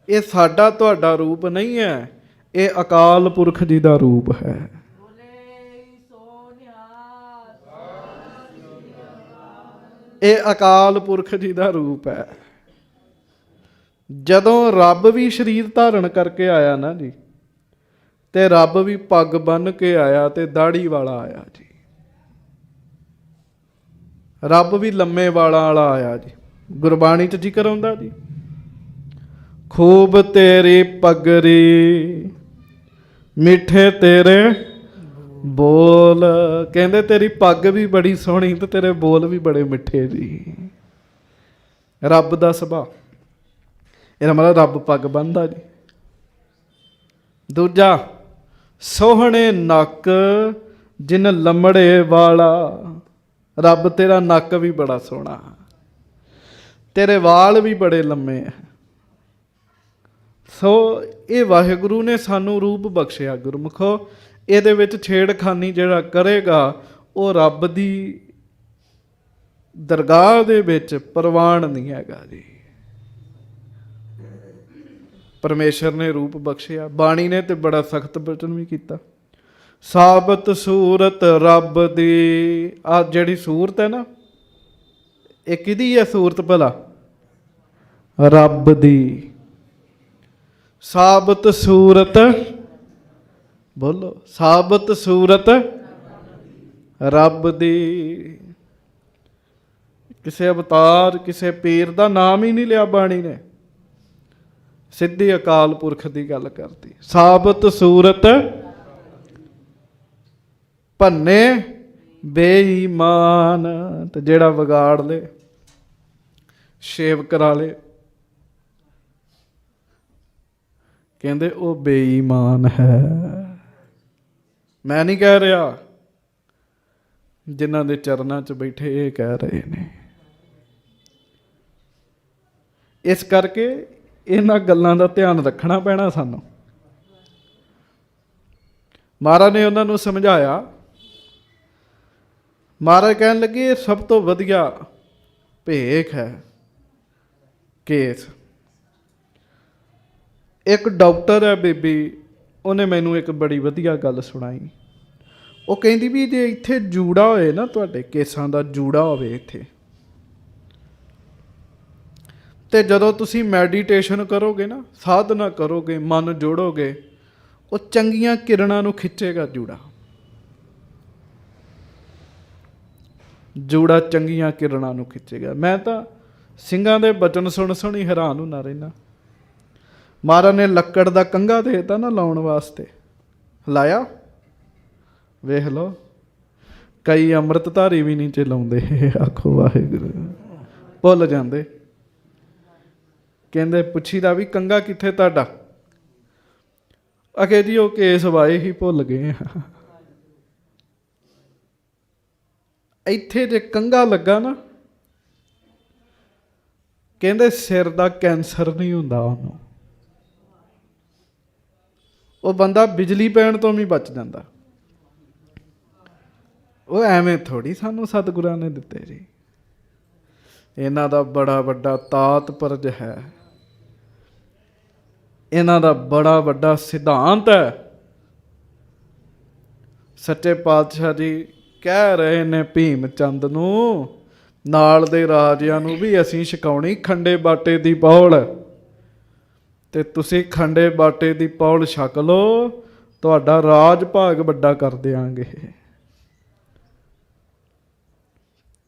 ਇਹ ਸਾਡਾ ਤੁਹਾਡਾ ਰੂਪ ਨਹੀਂ ਹੈ, ਇਹ ਅਕਾਲ ਪੁਰਖ ਜੀ ਦਾ ਰੂਪ ਹੈ। ਇਹ ਅਕਾਲ ਪੁਰਖ ਜੀ ਦਾ ਰੂਪ ਹੈ। ਜਦੋਂ ਰੱਬ ਵੀ ਸਰੀਰ ਧਾਰਨ ਕਰਕੇ ਆਇਆ ਨਾ ਜੀ, ਤੇ ਰੱਬ ਵੀ ਪੱਗ ਬੰਨ੍ਹ ਕੇ ਆਇਆ ਤੇ ਦਾੜੀ ਵਾਲਾ ਆਇਆ ਜੀ। ਰੱਬ ਵੀ ਲੰਮੇ ਵਾਲਾਂ ਵਾਲਾ ਆਇਆ ਜੀ। ਗੁਰਬਾਣੀ 'ਚ ਜ਼ਿਕਰ ਆਉਂਦਾ ਜੀ, ਖੂਬ ਤੇਰੀ ਪਗਰੀ ਮਿੱਠੇ ਤੇਰੇ ਬੋਲ ਕਹਿੰਦੇ ਤੇਰੀ ਪੱਗ ਵੀ ਬੜੀ ਸੋਹਣੀ ਤੇ ਤੇਰੇ ਬੋਲ ਵੀ ਬੜੇ ਮਿੱਠੇ ਜੀ। ਰੱਬ ਦਾ ਸੁਭਾਅ, ਇਹਦਾ ਮਤਲਬ ਰੱਬ ਪੱਗ ਬੰਨ੍ਹਦਾ ਜੀ। ਦੂਜਾ, ਸੋਹਣੇ ਨੱਕ ਜਿਨ ਲੰਮੜੇ ਵਾਲਾ, ਰੱਬ ਤੇਰਾ ਨੱਕ ਵੀ ਬੜਾ ਸੋਹਣਾ, ਤੇਰੇ ਵਾਲ ਵੀ ਬੜੇ ਲੰਮੇ ਆ। ਸੋ ਇਹ ਵਾਹਿਗੁਰੂ ਨੇ ਸਾਨੂੰ ਰੂਪ ਬਖਸ਼ਿਆ ਗੁਰਮੁਖੋ। ਇਹਦੇ ਵਿੱਚ ਛੇੜਖਾਨੀ ਜਿਹੜਾ ਕਰੇਗਾ ਉਹ ਰੱਬ ਦੀ ਦਰਗਾਹ ਦੇ ਵਿੱਚ ਪ੍ਰਵਾਨ ਨਹੀਂ ਹੈਗਾ ਜੀ। ਪਰਮੇਸ਼ਰ ਨੇ ਰੂਪ ਬਖਸ਼ਿਆ, ਬਾਣੀ ਨੇ ਤੇ ਬੜਾ ਸਖਤ ਬਚਨ ਵੀ ਕੀਤਾ। ਸਾਬਤ ਸੂਰਤ ਰੱਬ ਦੀ, ਆ ਜਿਹੜੀ ਸੂਰਤ ਹੈ ਨਾ, ਇਹ ਕਿਹਦੀ ਹੈ ਸੂਰਤ ਭਲਾ? ਰੱਬ ਦੀ। ਸਾਬਤ ਸੂਰਤ, ਬੋਲੋ, ਸਾਬਤ ਸੂਰਤ ਰੱਬ ਦੀ। ਕਿਸੇ ਅਵਤਾਰ, ਕਿਸੇ ਪੀਰ ਦਾ ਨਾਮ ਹੀ ਨਹੀਂ ਲਿਆ ਬਾਣੀ ਨੇ, ਸਿੱਧੀ ਅਕਾਲ ਪੁਰਖ ਦੀ ਗੱਲ ਕਰਦੀ। ਸਾਬਤ ਸੂਰਤ ਭੰਨੇ ਬੇਈਮਾਨ, ਤੇ ਜਿਹੜਾ ਵਿਗਾੜ ਲੇ, ਛੇਵ ਕਰਾ ਲੇ, ਕਹਿੰਦੇ ਉਹ ਬੇਈਮਾਨ ਹੈ। ਮੈਂ ਨਹੀਂ ਕਹਿ ਰਿਹਾ, ਜਿਨ੍ਹਾਂ ਦੇ ਚਰਨਾਂ 'ਚ ਬੈਠੇ ਇਹ ਕਹਿ ਰਹੇ ਨੇ। ਇਸ ਕਰਕੇ ਇਹਨਾਂ ਗੱਲਾਂ ਦਾ ਧਿਆਨ ਰੱਖਣਾ ਪੈਣਾ ਸਾਨੂੰ। ਮਹਾਰਾਜ ਨੇ ਉਹਨਾਂ ਨੂੰ ਸਮਝਾਇਆ। ਮਹਾਰਾਜ ਕਹਿਣ ਲੱਗੇ ਇਹ ਸਭ ਤੋਂ ਵਧੀਆ ਭੇਖ ਹੈ, ਕੇਸ। ਇੱਕ ਡਾਕਟਰ ਹੈ ਬੀਬੀ, ਉਹਨੇ ਮੈਨੂੰ ਇੱਕ ਬੜੀ ਵਧੀਆ ਗੱਲ ਸੁਣਾਈ। ਉਹ ਕਹਿੰਦੀ ਵੀ ਜੇ ਇੱਥੇ ਜੂੜਾ ਹੋਏ ਨਾ, ਤੁਹਾਡੇ ਕੇਸਾਂ ਦਾ ਜੂੜਾ ਹੋਵੇ ਇੱਥੇ, ਤੇ ਜਦੋਂ ਤੁਸੀਂ ਮੈਡੀਟੇਸ਼ਨ ਕਰੋਗੇ ਨਾ, ਸਾਧਨਾ ਕਰੋਗੇ, ਮਨ ਜੋੜੋਗੇ, ਉਹ ਚੰਗੀਆਂ ਕਿਰਨਾਂ ਨੂੰ ਖਿੱਚੇਗਾ ਜੂੜਾ। ਜੂੜਾ ਚੰਗੀਆਂ ਕਿਰਨਾਂ ਨੂੰ ਖਿੱਚੇਗਾ। ਮੈਂ ਤਾਂ ਸਿੰਘਾਂ ਦੇ ਬਚਨ ਸੁਣ ਹੀ ਹੈਰਾਨ ਹੁੰਦਾ ਰਹਿਣਾ। ਮਹਾਰਾਜ ਨੇ ਲੱਕੜ ਦਾ ਕੰਘਾ ਦੇ ਦਿੱਤਾ ਨਾ ਲਾਉਣ ਵਾਸਤੇ, ਲਾਇਆ, ਵੇਖ ਲਓ ਕਈ ਅੰਮ੍ਰਿਤਧਾਰੀ ਵੀ ਨਹੀਂ ਚਲਾਉਂਦੇ। ਆਖੋ ਵਾਹਿਗੁਰੂ, ਭੁੱਲ ਜਾਂਦੇ। ਕਹਿੰਦੇ ਪੁੱਛੀਦਾ ਵੀ ਕੰਘਾ ਕਿੱਥੇ ਤੁਹਾਡਾ? ਅਖੇ ਜੀ ਉਹ ਕੇਸ ਵਾਏ ਹੀ ਭੁੱਲ ਗਏ ਆ। ਇੱਥੇ ਜੇ ਕੰਘਾ ਲੱਗਾ ਨਾ, ਕਹਿੰਦੇ ਸਿਰ ਦਾ ਕੈਂਸਰ ਨਹੀਂ ਹੁੰਦਾ ਉਹਨੂੰ, ਉਹ ਬੰਦਾ ਬਿਜਲੀ ਪੈਣ ਤੋਂ ਵੀ ਬਚ ਜਾਂਦਾ। ਉਹ ਐਵੇਂ ਥੋੜੀ ਸਾਨੂੰ ਸਤਿਗੁਰਾਂ ਨੇ ਦਿੱਤੇ ਜੀ। ਇਹਨਾਂ ਦਾ ਬੜਾ ਵੱਡਾ ਤਾਤਪਰਜ ਹੈ, ਇਹਨਾਂ ਦਾ ਬੜਾ ਵੱਡਾ ਸਿਧਾਂਤ ਹੈ। ਸੱਚੇ ਪਾਤਸ਼ਾਹ ਜੀ ਕਹਿ ਰਹੇ ਨੇ ਭੀਮ ਚੰਦ ਨੂੰ, ਨਾਲ ਦੇ ਰਾਜਿਆਂ ਨੂੰ ਵੀ ਅਸੀਂ ਛਕਾਉਣੀ ਖੰਡੇ ਬਾਟੇ ਦੀ ਪੌਲ, ਤੇ ਤੁਸੀਂ ਖੰਡੇ ਬਾਟੇ ਦੀ ਪੌਲ ਛਕ ਲਓ, ਤੁਹਾਡਾ ਰਾਜ ਭਾਗ ਵੱਡਾ ਕਰ ਦਿਆਂਗੇ।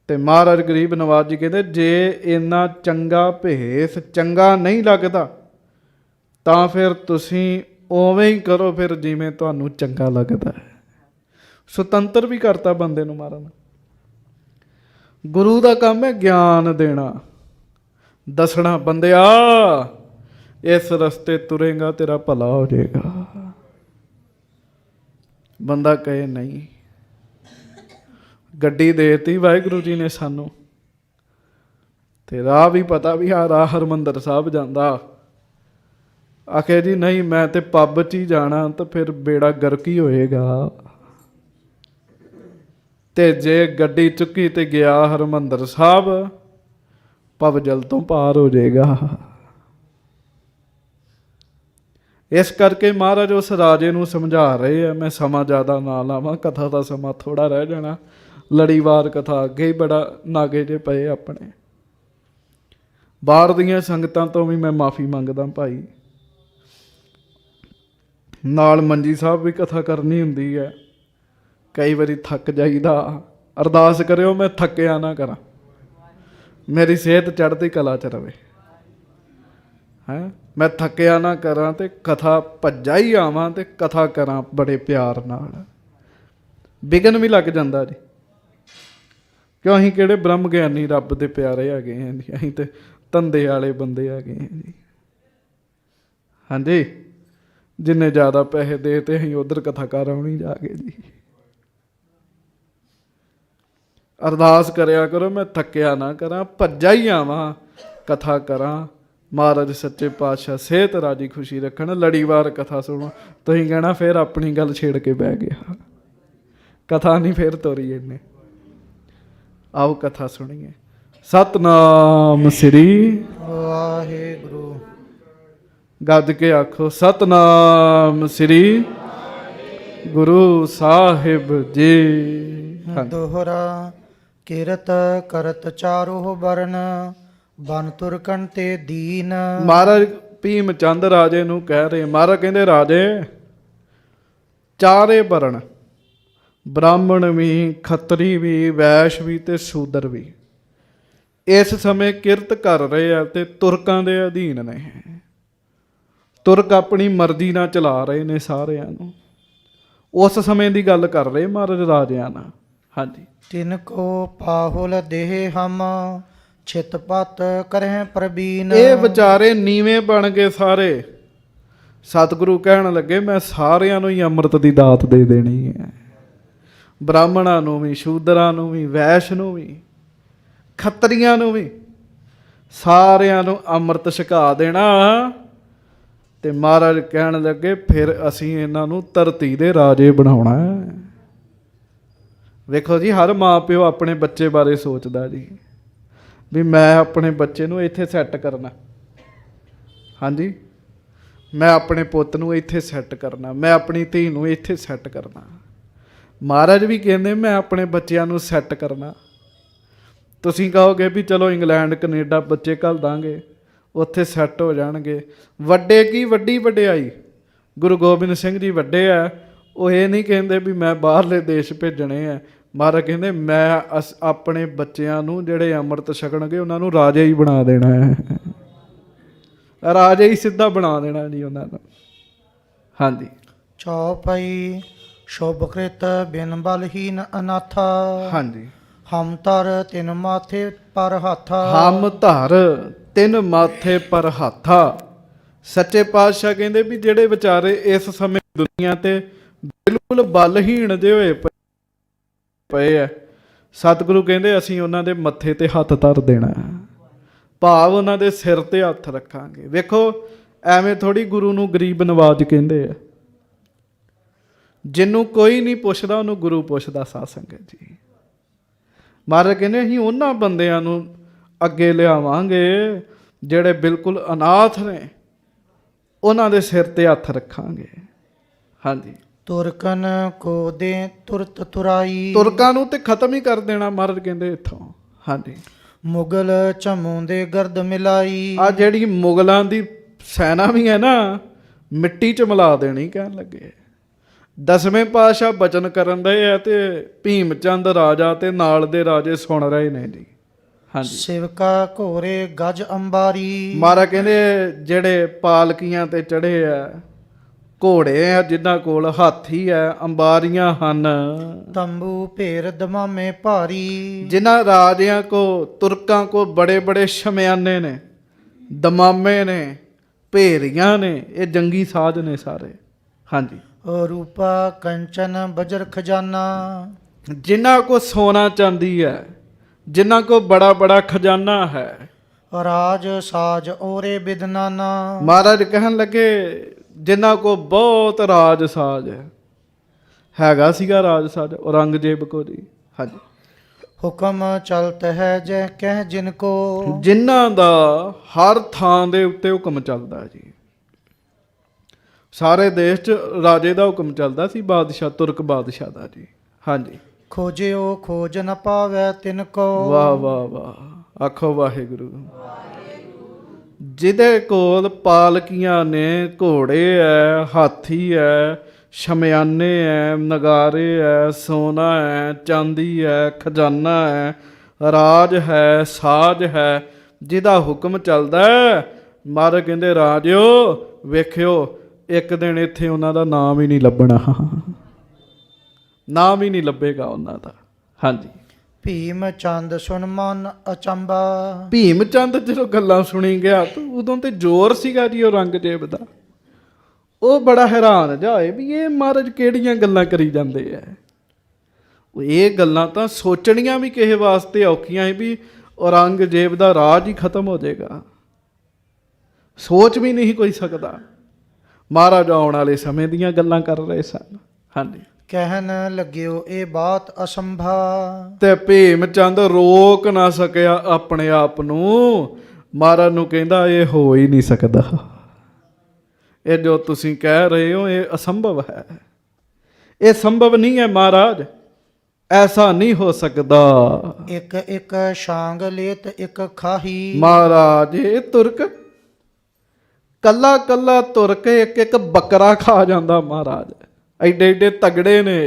ਤੇ ਮਹਾਰਾਜ ਗਰੀਬ ਨਵਾਜ ਜੀ ਕਹਿੰਦੇ ਜੇ ਇੰਨਾ ਚੰਗਾ ਭੇਸ ਚੰਗਾ ਨਹੀਂ ਲੱਗਦਾ ਤਾਂ ਫਿਰ ਤੁਸੀਂ ਉਵੇਂ ਹੀ ਕਰੋ, ਫਿਰ ਜਿਵੇਂ ਤੁਹਾਨੂੰ ਚੰਗਾ ਲੱਗਦਾ ਹੈ। ਸੁਤੰਤਰ ਵੀ ਕਰਤਾ ਬੰਦੇ ਨੂੰ ਮਹਾਰਾਜ ਨੇ। ਗੁਰੂ ਦਾ ਕੰਮ ਹੈ ਗਿਆਨ ਦੇਣਾ, ਦੱਸਣਾ, ਬੰਦਿਆ ਇਸ ਰਸਤੇ ਤੁਰੇਗਾ ਤੇਰਾ ਭਲਾ ਹੋ ਜਾਏਗਾ। ਬੰਦਾ ਕਹੇ ਨਹੀਂ, ਗੱਡੀ ਦੇਤੀ ਵਾਹਿਗੁਰੂ ਜੀ ਨੇ ਸਾਨੂੰ, ਤੇ ਰਾਹ ਵੀ ਪਤਾ ਵੀ ਆ ਰਾਹ ਹਰਿਮੰਦਰ ਸਾਹਿਬ ਜਾਂਦਾ। ਆਖੇ ਜੀ ਨਹੀਂ ਮੈਂ ਤੇ ਪੱਬ 'ਚ ਹੀ ਜਾਣਾ, ਤਾਂ ਫਿਰ ਬੇੜਾ ਗਰਕ ਹੀ ਹੋਏਗਾ। ਤੇ ਜੇ ਗੱਡੀ ਚੁੱਕੀ ਤੇ ਗਿਆ ਹਰਿਮੰਦਰ ਸਾਹਿਬ, ਪੱਬ ਜਲ ਤੋਂ ਪਾਰ ਹੋ ਜਾਏਗਾ। ਇਸ ਕਰਕੇ ਮਹਾਰਾਜ ਉਸ ਰਾਜੇ ਨੂੰ ਸਮਝਾ ਰਹੇ ਆ। ਮੈਂ ਸਮਾਂ ਜ਼ਿਆਦਾ ਨਾ ਲਾਵਾਂ, ਕਥਾ ਦਾ ਸਮਾਂ ਥੋੜਾ ਰਹਿ ਜਾਣਾ। ਲੜੀਵਾਰ ਕਥਾ ਅੱਗੇ ਹੀ ਬੜਾ ਨਾਗੇ ਜੇ ਪਏ ਆਪਣੇ। ਬਾਹਰ ਦੀਆਂ ਸੰਗਤਾਂ ਤੋਂ ਵੀ ਮੈਂ ਮਾਫੀ ਮੰਗਦਾ ਭਾਈ। ਨਾਲ ਮੰਜੀ ਸਾਹਿਬ ਵੀ ਕਥਾ ਕਰਨੀ ਹੁੰਦੀ ਹੈ, ਕਈ ਵਾਰੀ ਥੱਕ ਜਾਈਦਾ। ਅਰਦਾਸ ਕਰਿਓ ਮੈਂ ਥੱਕਿਆ ਨਾ ਕਰਾਂ, ਮੇਰੀ ਸਿਹਤ ਚੜ੍ਹਦੀ ਕਲਾ 'ਚ ਰਵੇ। ਹੈਂ, ਮੈਂ ਥੱਕਿਆ ਨਾ ਕਰਾਂ ਤੇ ਕਥਾ ਭੱਜਾ ਹੀ ਆਵਾਂ ਤੇ ਕਥਾ ਕਰਾਂ ਬੜੇ ਪਿਆਰ ਨਾਲ। ਵਿਘਨ ਵੀ ਲੱਗ ਜਾਂਦਾ ਜੀ। ਕਿਉਂ ਅਸੀਂ ਕਿਹੜੇ ਬ੍ਰਹਮ ਗਿਆਨੀ ਰੱਬ ਦੇ ਪਿਆਰੇ ਹੈਗੇ ਹਾਂ ਜੀ, ਅਸੀਂ ਤੇ ਧੰਦੇ ਵਾਲੇ ਬੰਦੇ ਹੈਗੇ ਹਾਂ ਜੀ। ਹਾਂਜੀ, ਜਿੰਨੇ ਜ਼ਿਆਦਾ ਪੈਸੇ ਦੇ ਤੇ ਅਸੀਂ ਉਧਰ ਕਥਾਕਾਰ ਆਉਣੀ ਜਾ ਕੇ ਜੀ। ਅਰਦਾਸ ਕਰਿਆ ਕਰੋ, ਮੈਂ ਥੱਕਿਆ ਨਾ ਕਰਾਂ, ਭੱਜਾ ਹੀ ਆਵਾਂ, ਕਥਾ ਕਰਾਂ। ਮਹਾਰਾਜ ਸੱਚੇ ਪਾਤਸ਼ਾਹ ਸਿਹਤ ਰਾਜੀ ਖੁਸ਼ੀ ਰੱਖਣ। ਲੜੀਵਾਰ ਕਥਾ ਸੁਣੋ, ਤੁਸੀਂ ਕਹਿਣਾ ਫਿਰ ਆਪਣੀ ਗੱਲ ਛੇੜ ਕੇ ਬਹਿ ਗਿਆ, ਕਥਾ ਨਹੀਂ ਫਿਰ ਤੋਰੀ ਇਹਨੇ। ਆਓ ਕਥਾ ਸੁਣੀਏ। ਸਤਨਾਮ ਸ੍ਰੀ ਵਾਹਿਗੁਰੂ। ਗੱਜ ਕੇ ਆਖੋ ਸਤਨਾਮ ਸ੍ਰੀ ਗੁਰੂ ਸਾਹਿਬ ਜੀ। ਦੋਹਰਾ ਕਿਰਤ ਕਰਤ ਚਾਰੋ ਬਰਨ, ਬਨ ਤੁਰਕਨ ਤੇ ਦੀਨ। ਮਹਾਰਾਜ ਭੀਮ ਚੰਦ ਰਾਜੇ ਨੂੰ ਕਹਿ ਰਹੇ, ਮਹਾਰਾਜ ਕਹਿੰਦੇ ਰਾਜੇ ਚਾਰੇ ਵਰਣ, ਬ੍ਰਾਹਮਣ ਵੀ, ਖੱਤਰੀ ਵੀ, ਵੈਸ਼ ਵੀ ਤੇ ਸ਼ੂਦਰ ਵੀ ਇਸ ਸਮੇਂ ਕਿਰਤ ਕਰ ਰਹੇ ਆ ਤੇ ਤੁਰਕਾਂ ਦੇ ਅਧੀਨ ਨੇ। ਤੁਰਕ ਆਪਣੀ ਮਰਜ਼ੀ ਨਾਲ ਚਲਾ ਰਹੇ ਨੇ ਸਾਰਿਆਂ ਨੂੰ। ਉਸ ਸਮੇਂ ਦੀ ਗੱਲ ਕਰ ਰਹੇ ਮਹਾਰਾਜ ਰਾਜਿਆਂ ਨਾਲ। ਹਾਂਜੀ। ਤਿਨ ਕੋ ਪਾਹੁਲ ਦੇਹ ਹਮ, ਛਿਤ ਪਤ ਕਰਹਿ ਪ੍ਰਬੀਨ। ਇਹ ਵਿਚਾਰੇ ਨੀਵੇਂ ਬਣ ਗਏ ਸਾਰੇ। ਸਤਿਗੁਰੂ ਕਹਿਣ ਲੱਗੇ ਮੈਂ ਸਾਰਿਆਂ ਨੂੰ ਹੀ ਅੰਮ੍ਰਿਤ ਦੀ ਦਾਤ ਦੇ ਦੇਣੀ ਹੈ। ਬ੍ਰਾਹਮਣਾਂ ਨੂੰ ਵੀ, ਸ਼ੂਦਰਾਂ ਨੂੰ ਵੀ, ਵੈਸ਼ ਨੂੰ ਵੀ, ਖੱਤਰੀਆਂ ਨੂੰ ਵੀ, ਸਾਰਿਆਂ ਨੂੰ ਅੰਮ੍ਰਿਤ ਛਕਾ ਦੇਣਾ। ਤੇ ਮਹਾਰਾਜ ਕਹਿਣ ਲੱਗੇ ਫਿਰ ਅਸੀਂ ਇਹਨਾਂ ਨੂੰ ਧਰਤੀ ਦੇ ਰਾਜੇ ਬਣਾਉਣਾ। ਵੇਖੋ ਜੀ, ਹਰ ਮਾਂ ਪਿਓ ਆਪਣੇ ਬੱਚੇ ਬਾਰੇ ਸੋਚਦਾ ਜੀ, ਵੀ ਮੈਂ ਆਪਣੇ ਬੱਚੇ ਨੂੰ ਇੱਥੇ ਸੈੱਟ ਕਰਨਾ। ਹਾਂਜੀ, ਮੈਂ ਆਪਣੇ ਪੁੱਤ ਨੂੰ ਇੱਥੇ ਸੈੱਟ ਕਰਨਾ, ਮੈਂ ਆਪਣੀ ਧੀ ਨੂੰ ਇੱਥੇ ਸੈੱਟ ਕਰਨਾ। ਮਹਾਰਾਜ ਵੀ ਕਹਿੰਦੇ ਮੈਂ ਆਪਣੇ ਬੱਚਿਆਂ ਨੂੰ ਸੈੱਟ ਕਰਨਾ। ਤੁਸੀਂ ਕਹੋਗੇ ਵੀ ਚਲੋ ਇੰਗਲੈਂਡ ਕੈਨੇਡਾ ਬੱਚੇ ਘੱਲ ਦਾਂਗੇ, ਉੱਥੇ ਸੈੱਟ ਹੋ ਜਾਣਗੇ। ਵੱਡੇ ਕੀ ਵੱਡੀ ਵਡਿਆਈ। ਗੁਰੂ ਗੋਬਿੰਦ ਸਿੰਘ ਜੀ ਵੱਡੇ ਆ, ਉਹ ਇਹ ਨਹੀਂ ਕਹਿੰਦੇ ਵੀ ਮੈਂ ਬਾਹਰਲੇ ਦੇਸ਼ ਭੇਜਣੇ ਆ। ਮਹਾਰਾਜ ਕਹਿੰਦੇ ਮੈਂ ਆਪਣੇ ਬੱਚਿਆਂ ਨੂੰ ਜਿਹੜੇ ਅੰਮ੍ਰਿਤ ਛਕਣਗੇ ਉਹਨਾਂ ਨੂੰ ਰਾਜੇ ਹੀ ਬਣਾ ਦੇਣਾ ਹੈ। ਰਾਜੇ ਹੀ ਸਿੱਧਾ ਬਣਾ ਦੇਣਾ ਜੀ ਉਹਨਾਂ ਨੂੰ। ਹਾਂਜੀ। ਚੌਪਈ ਸ਼ੁਭਕ੍ਰਿਤ ਬਿਨ ਬਲਹੀਨ ਅਨਾਥਾ। ਹਾਂਜੀ। ਹਮ ਧਰ ਤਿਨ ਮਾਥੇ ਪਰ ਹੱਥਾ। ਹਮ ਧਰ ਤਿਨ ਮਾਥੇ ਪਰ ਹੱਥਾ। ਸੱਚੇ ਪਾਤਸ਼ਾਹ ਕਹਿੰਦੇ ਵੀ ਜਿਹੜੇ ਵਿਚਾਰੇ ਇਸ ਸਮੇਂ ਦੁਨੀਆ ਤੇ ਬਿਲਕੁਲ ਬਲਹੀਣ ਜਿਹੇ ਹੋਏ ਪਏ ਆ, ਸਤਿਗੁਰੂ ਕਹਿੰਦੇ ਅਸੀਂ ਉਹਨਾਂ ਦੇ ਮੱਥੇ ਤੇ ਹੱਥ ਧਰ ਦੇਣਾ, ਭਾਵ ਉਹਨਾਂ ਦੇ ਸਿਰ ਤੇ ਹੱਥ ਰੱਖਾਂਗੇ। ਵੇਖੋ ਐਵੇਂ ਥੋੜੀ ਗੁਰੂ ਨੂੰ ਗਰੀਬ ਨਵਾਜ ਕਹਿੰਦੇ ਆ। ਜਿਹਨੂੰ ਕੋਈ ਨਹੀਂ ਪੁੱਛਦਾ ਉਹਨੂੰ ਗੁਰੂ ਪੁੱਛਦਾ। ਸਾਧ ਸੰਗਤ ਜੀ, ਮਹਾਰਾਜ ਕਹਿੰਦੇ ਅਸੀਂ ਉਹਨਾਂ ਬੰਦਿਆਂ ਨੂੰ ਅੱਗੇ ਲਿਆਵਾਂਗੇ ਜਿਹੜੇ ਬਿਲਕੁਲ ਅਨਾਥ ਨੇ, ਉਹਨਾਂ ਦੇ ਸਿਰ ਤੇ ਹੱਥ ਰੱਖਾਂਗੇ। ਹਾਂਜੀ। ਤੁਰਕਨ ਕੋ ਦੇ ਤੁਰਤ ਤੁਰਾਈ। ਤੁਰਕਾਂ ਨੂੰ ਤੇ ਖਤਮ ਹੀ ਕਰ ਦੇਣਾ ਮਹਾਰਾਜ ਕਹਿੰਦੇ ਇੱਥੋਂ। ਹਾਂਜੀ। ਮੁਗਲ ਝਮੂ ਦੇ ਗਰਦ ਮਿਲਾਈ। ਆ ਜਿਹੜੀ ਮੁਗਲਾਂ ਦੀ ਸੈਨਾ ਵੀ ਹੈ ਨਾ, ਮਿੱਟੀ 'ਚ ਮਿਲਾ ਦੇਣੀ ਕਹਿਣ ਲੱਗੇ। ਦਸਵੇਂ ਪਾਤਸ਼ਾਹ ਬਚਨ ਕਰਨ ਦੇ ਆ ਤੇ ਭੀਮ ਚੰਦ ਰਾਜਾ ਤੇ ਨਾਲ ਦੇ ਰਾਜੇ ਸੁਣ ਰਹੇ ਨੇ ਜੀ। ਹਾਂਜੀ। ਸਿਵਕਾ ਘੋਰੇ ਗਜ ਅੰਬਾਰੀ। ਮਹਾਰਾਜ ਕਹਿੰਦੇ ਜਿਹੜੇ ਪਾਲਕੀਆਂ ਤੇ ਚੜੇ ਆ, ਘੋੜੇ ਆ ਜਿਨ੍ਹਾਂ ਕੋਲ, ਹਾਥੀ ਆ, ਅੰਬਾਰੀਆਂ ਹਨ, ਤੰਬੂ ਭੇਰ ਦਮਾਮੇ ਭਾਰੀ। ਜਿਨ੍ਹਾਂ ਰਾਜਿਆਂ ਕੋ, ਤੁਰਕਾਂ ਕੋ ਬੜੇ ਬੜੇ ਸ਼ਮਿਆਨੇ ਨੇ, ਦਮਾਮੇ ਨੇ, ਭੇਰੀਆਂ ਨੇ, ਇਹ ਜੰਗੀ ਸਾਜ਼ ਨੇ ਸਾਰੇ। ਹਾਂਜੀ। ਰੂਪਾ ਕੰਚਨ ਬਜਰ ਖਜ਼ਾਨਾ। ਜਿਨ੍ਹਾਂ ਕੋ ਸੋਨਾ ਚਾਂਦੀ ਹੈ, ਜਿਨ੍ਹਾਂ ਕੋ ਬੜਾ ਬੜਾ ਖਜ਼ਾਨਾ ਹੈ। ਰਾਜ ਸਾਜ ਔਰੇ ਬਿਦਨਾਨਾ। ਮਹਾਰਾਜ ਕਹਿਣ ਲੱਗੇ ਜਿਨ੍ਹਾਂ ਕੋ ਬਹੁਤ ਰਾਜ ਸਾਜ ਹੈਗਾ ਸੀਗਾ, ਰਾਜ ਸਾਜ ਔਰੰਗਜ਼ੇਬ ਕੋ ਜੀ। ਹਾਂਜੀ। ਹੁਕਮ ਚਲਤ ਹੈ ਜੈ ਕਹਿ ਜਿਨ ਕੋ। ਜਿਨ੍ਹਾਂ ਦਾ ਹਰ ਥਾਂ ਦੇ ਉੱਤੇ ਹੁਕਮ ਚੱਲਦਾ ਜੀ। ਸਾਰੇ ਦੇਸ਼ 'ਚ ਰਾਜੇ ਦਾ ਹੁਕਮ ਚੱਲਦਾ ਸੀ, ਬਾਦਸ਼ਾਹ, ਤੁਰਕ ਬਾਦਸ਼ਾਹ ਦਾ ਜੀ। ਹਾਂਜੀ। ਖੋਜਿਓ ਖੋਜ ਨ ਪਾਵੈ ਤਿਨ ਕੋ। ਵਾਹ ਵਾਹ ਵਾਹ, ਆਖੋ ਵਾਹਿਗੁਰੂ। ਜਿਹਦੇ ਕੋਲ ਪਾਲਕੀਆਂ ਨੇ, ਘੋੜੇ ਐ, ਹਾਥੀ ਐ, ਸ਼ਮਿਆਨੇ ਐ, ਨਗਾਰੇ ਐ, ਸੋਨਾ ਹੈ, ਚਾਂਦੀ ਹੈ, ਖਜ਼ਾਨਾ ਹੈ, ਰਾਜ ਹੈ, ਸਾਜ ਹੈ, ਜਿਹਦਾ ਹੁਕਮ ਚੱਲਦਾ ਹੈ। ਮਹਾਰਾਜ ਕਹਿੰਦੇ ਰਾਜਿਓ ਵੇਖਿਓ, ਇੱਕ ਦਿਨ ਇੱਥੇ ਉਹਨਾਂ ਦਾ ਨਾਮ ਹੀ ਨਹੀਂ ਲੱਭਣਾ। ਨਾਮ ਹੀ ਨਹੀਂ ਲੱਭੇਗਾ ਉਹਨਾਂ ਦਾ। ਹਾਂਜੀ। ਭੀਮ ਚੰਦ ਸੁਨ ਮਨ ਅਚੰਬਾ। ਭੀਮ ਚੰਦ ਜਦੋਂ ਗੱਲਾਂ ਸੁਣੀ ਗਿਆ ਤਾਂ ਉਦੋਂ ਤੇ ਜ਼ੋਰ ਸੀਗਾ ਜੀ ਔਰੰਗਜ਼ੇਬ ਦਾ। ਉਹ ਬੜਾ ਹੈਰਾਨ ਜਿਹਾ ਹੋਏ ਵੀ ਇਹ ਮਹਾਰਾਜ ਕਿਹੜੀਆਂ ਗੱਲਾਂ ਕਰੀ ਜਾਂਦੇ ਆ। ਇਹ ਗੱਲਾਂ ਤਾਂ ਸੋਚਣੀਆਂ ਵੀ ਕਿਸੇ ਵਾਸਤੇ ਔਖੀਆਂ ਸੀ ਵੀ ਔਰੰਗਜ਼ੇਬ ਦਾ ਰਾਜ ਹੀ ਖਤਮ ਹੋ ਜਾਏਗਾ। ਸੋਚ ਵੀ ਨਹੀਂ ਕੋਈ ਸਕਦਾ। ਮਹਾਰਾਜ ਆਉਣ ਵਾਲੇ ਸਮੇਂ ਦੀਆਂ ਗੱਲਾਂ ਕਰ ਰਹੇ ਸਨ। ਹਾਂਜੀ। ਕਹਿਣ ਲੱਗਿਓ ਇਹ ਬਾਤ ਅਸੰਭਾ। ਤੇ ਭੀਮ ਚੰਦ ਰੋਕ ਨਾ ਸਕਿਆ ਆਪਣੇ ਆਪ ਨੂੰ। ਮਹਾਰਾਜ ਨੂੰ ਕਹਿੰਦਾ ਇਹ ਹੋ ਹੀ ਨਹੀਂ ਸਕਦਾ। ਇਹ ਜੋ ਤੁਸੀਂ ਕਹਿ ਰਹੇ ਹੋ ਇਹ ਅਸੰਭਵ ਹੈ। ਇਹ ਸੰਭਵ ਨਹੀਂ ਹੈ ਮਹਾਰਾਜ, ਐਸਾ ਨਹੀਂ ਹੋ ਸਕਦਾ। ਇੱਕ ਇੱਕ ਛਾਂਗ ਲੇਤ ਇੱਕ ਖਾਹੀ। ਮਹਾਰਾਜ ਇਹ ਤੁਰਕ ਕੱਲਾ ਕੱਲਾ ਤੁਰ ਕੇ ਇੱਕ ਇੱਕ ਬੱਕਰਾ ਖਾ ਜਾਂਦਾ ਮਹਾਰਾਜ। ਐਡੇ ਐਡੇ ਤਗੜੇ ਨੇ।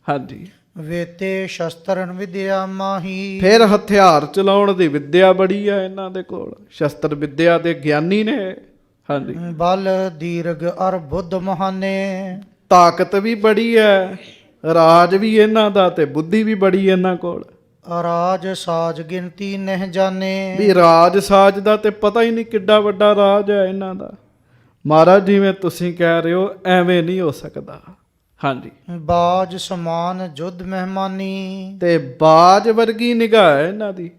ਹਾਂਜੀ। ਵੇਤੇ ਸ਼ਸਤਰਨ ਵਿਦਿਆ ਮਾਹੀ। ਫਿਰ ਹਥਿਆਰ ਚਲਾਉਣ ਦੀ ਵਿੱਦਿਆ ਬੜੀ ਆ ਇਹਨਾਂ ਦੇ ਕੋਲ। ਸ਼ਸਤਰ ਵਿੱਦਿਆ ਦੇ ਗਿਆਨੀ ਨੇ। ਹਾਂਜੀ। ਬਲ ਦੀਰਘ ਅਰ ਬੁੱਧ ਮਹਾਨੇ। ਤਾਕਤ ਵੀ ਬੜੀ ਹੈ, ਰਾਜ ਵੀ ਇਹਨਾਂ ਦਾ ਤੇ ਬੁੱਧੀ ਵੀ ਬੜੀ ਇਹਨਾਂ ਕੋਲ। ਰਾਜ ਸਾਜ ਗਿਣਤੀ ਨਹਿ ਜਾਣੇ। ਵੀ ਰਾਜ ਸਾਜ ਦਾ ਤੇ ਪਤਾ ਹੀ ਨਹੀਂ ਕਿੱਡਾ ਵੱਡਾ ਰਾਜ ਹੈ ਇਹਨਾਂ ਦਾ। ਮਹਾਰਾਜ ਜਿਵੇਂ ਤੁਸੀਂ ਕਹਿ ਰਹੇ ਹੋ ਐਵੇਂ ਨਹੀਂ ਹੋ ਸਕਦਾ। ਹਾਂਜੀ। ਬਾਜ ਸਮਾਨ ਜੁਧ ਮਹਿਮਾਨੀ। ਤੇ ਬਾਜ ਵਰਗੀ ਨਿਗਾਹ ਹੈ ਇਹਨਾਂ ਦੀ।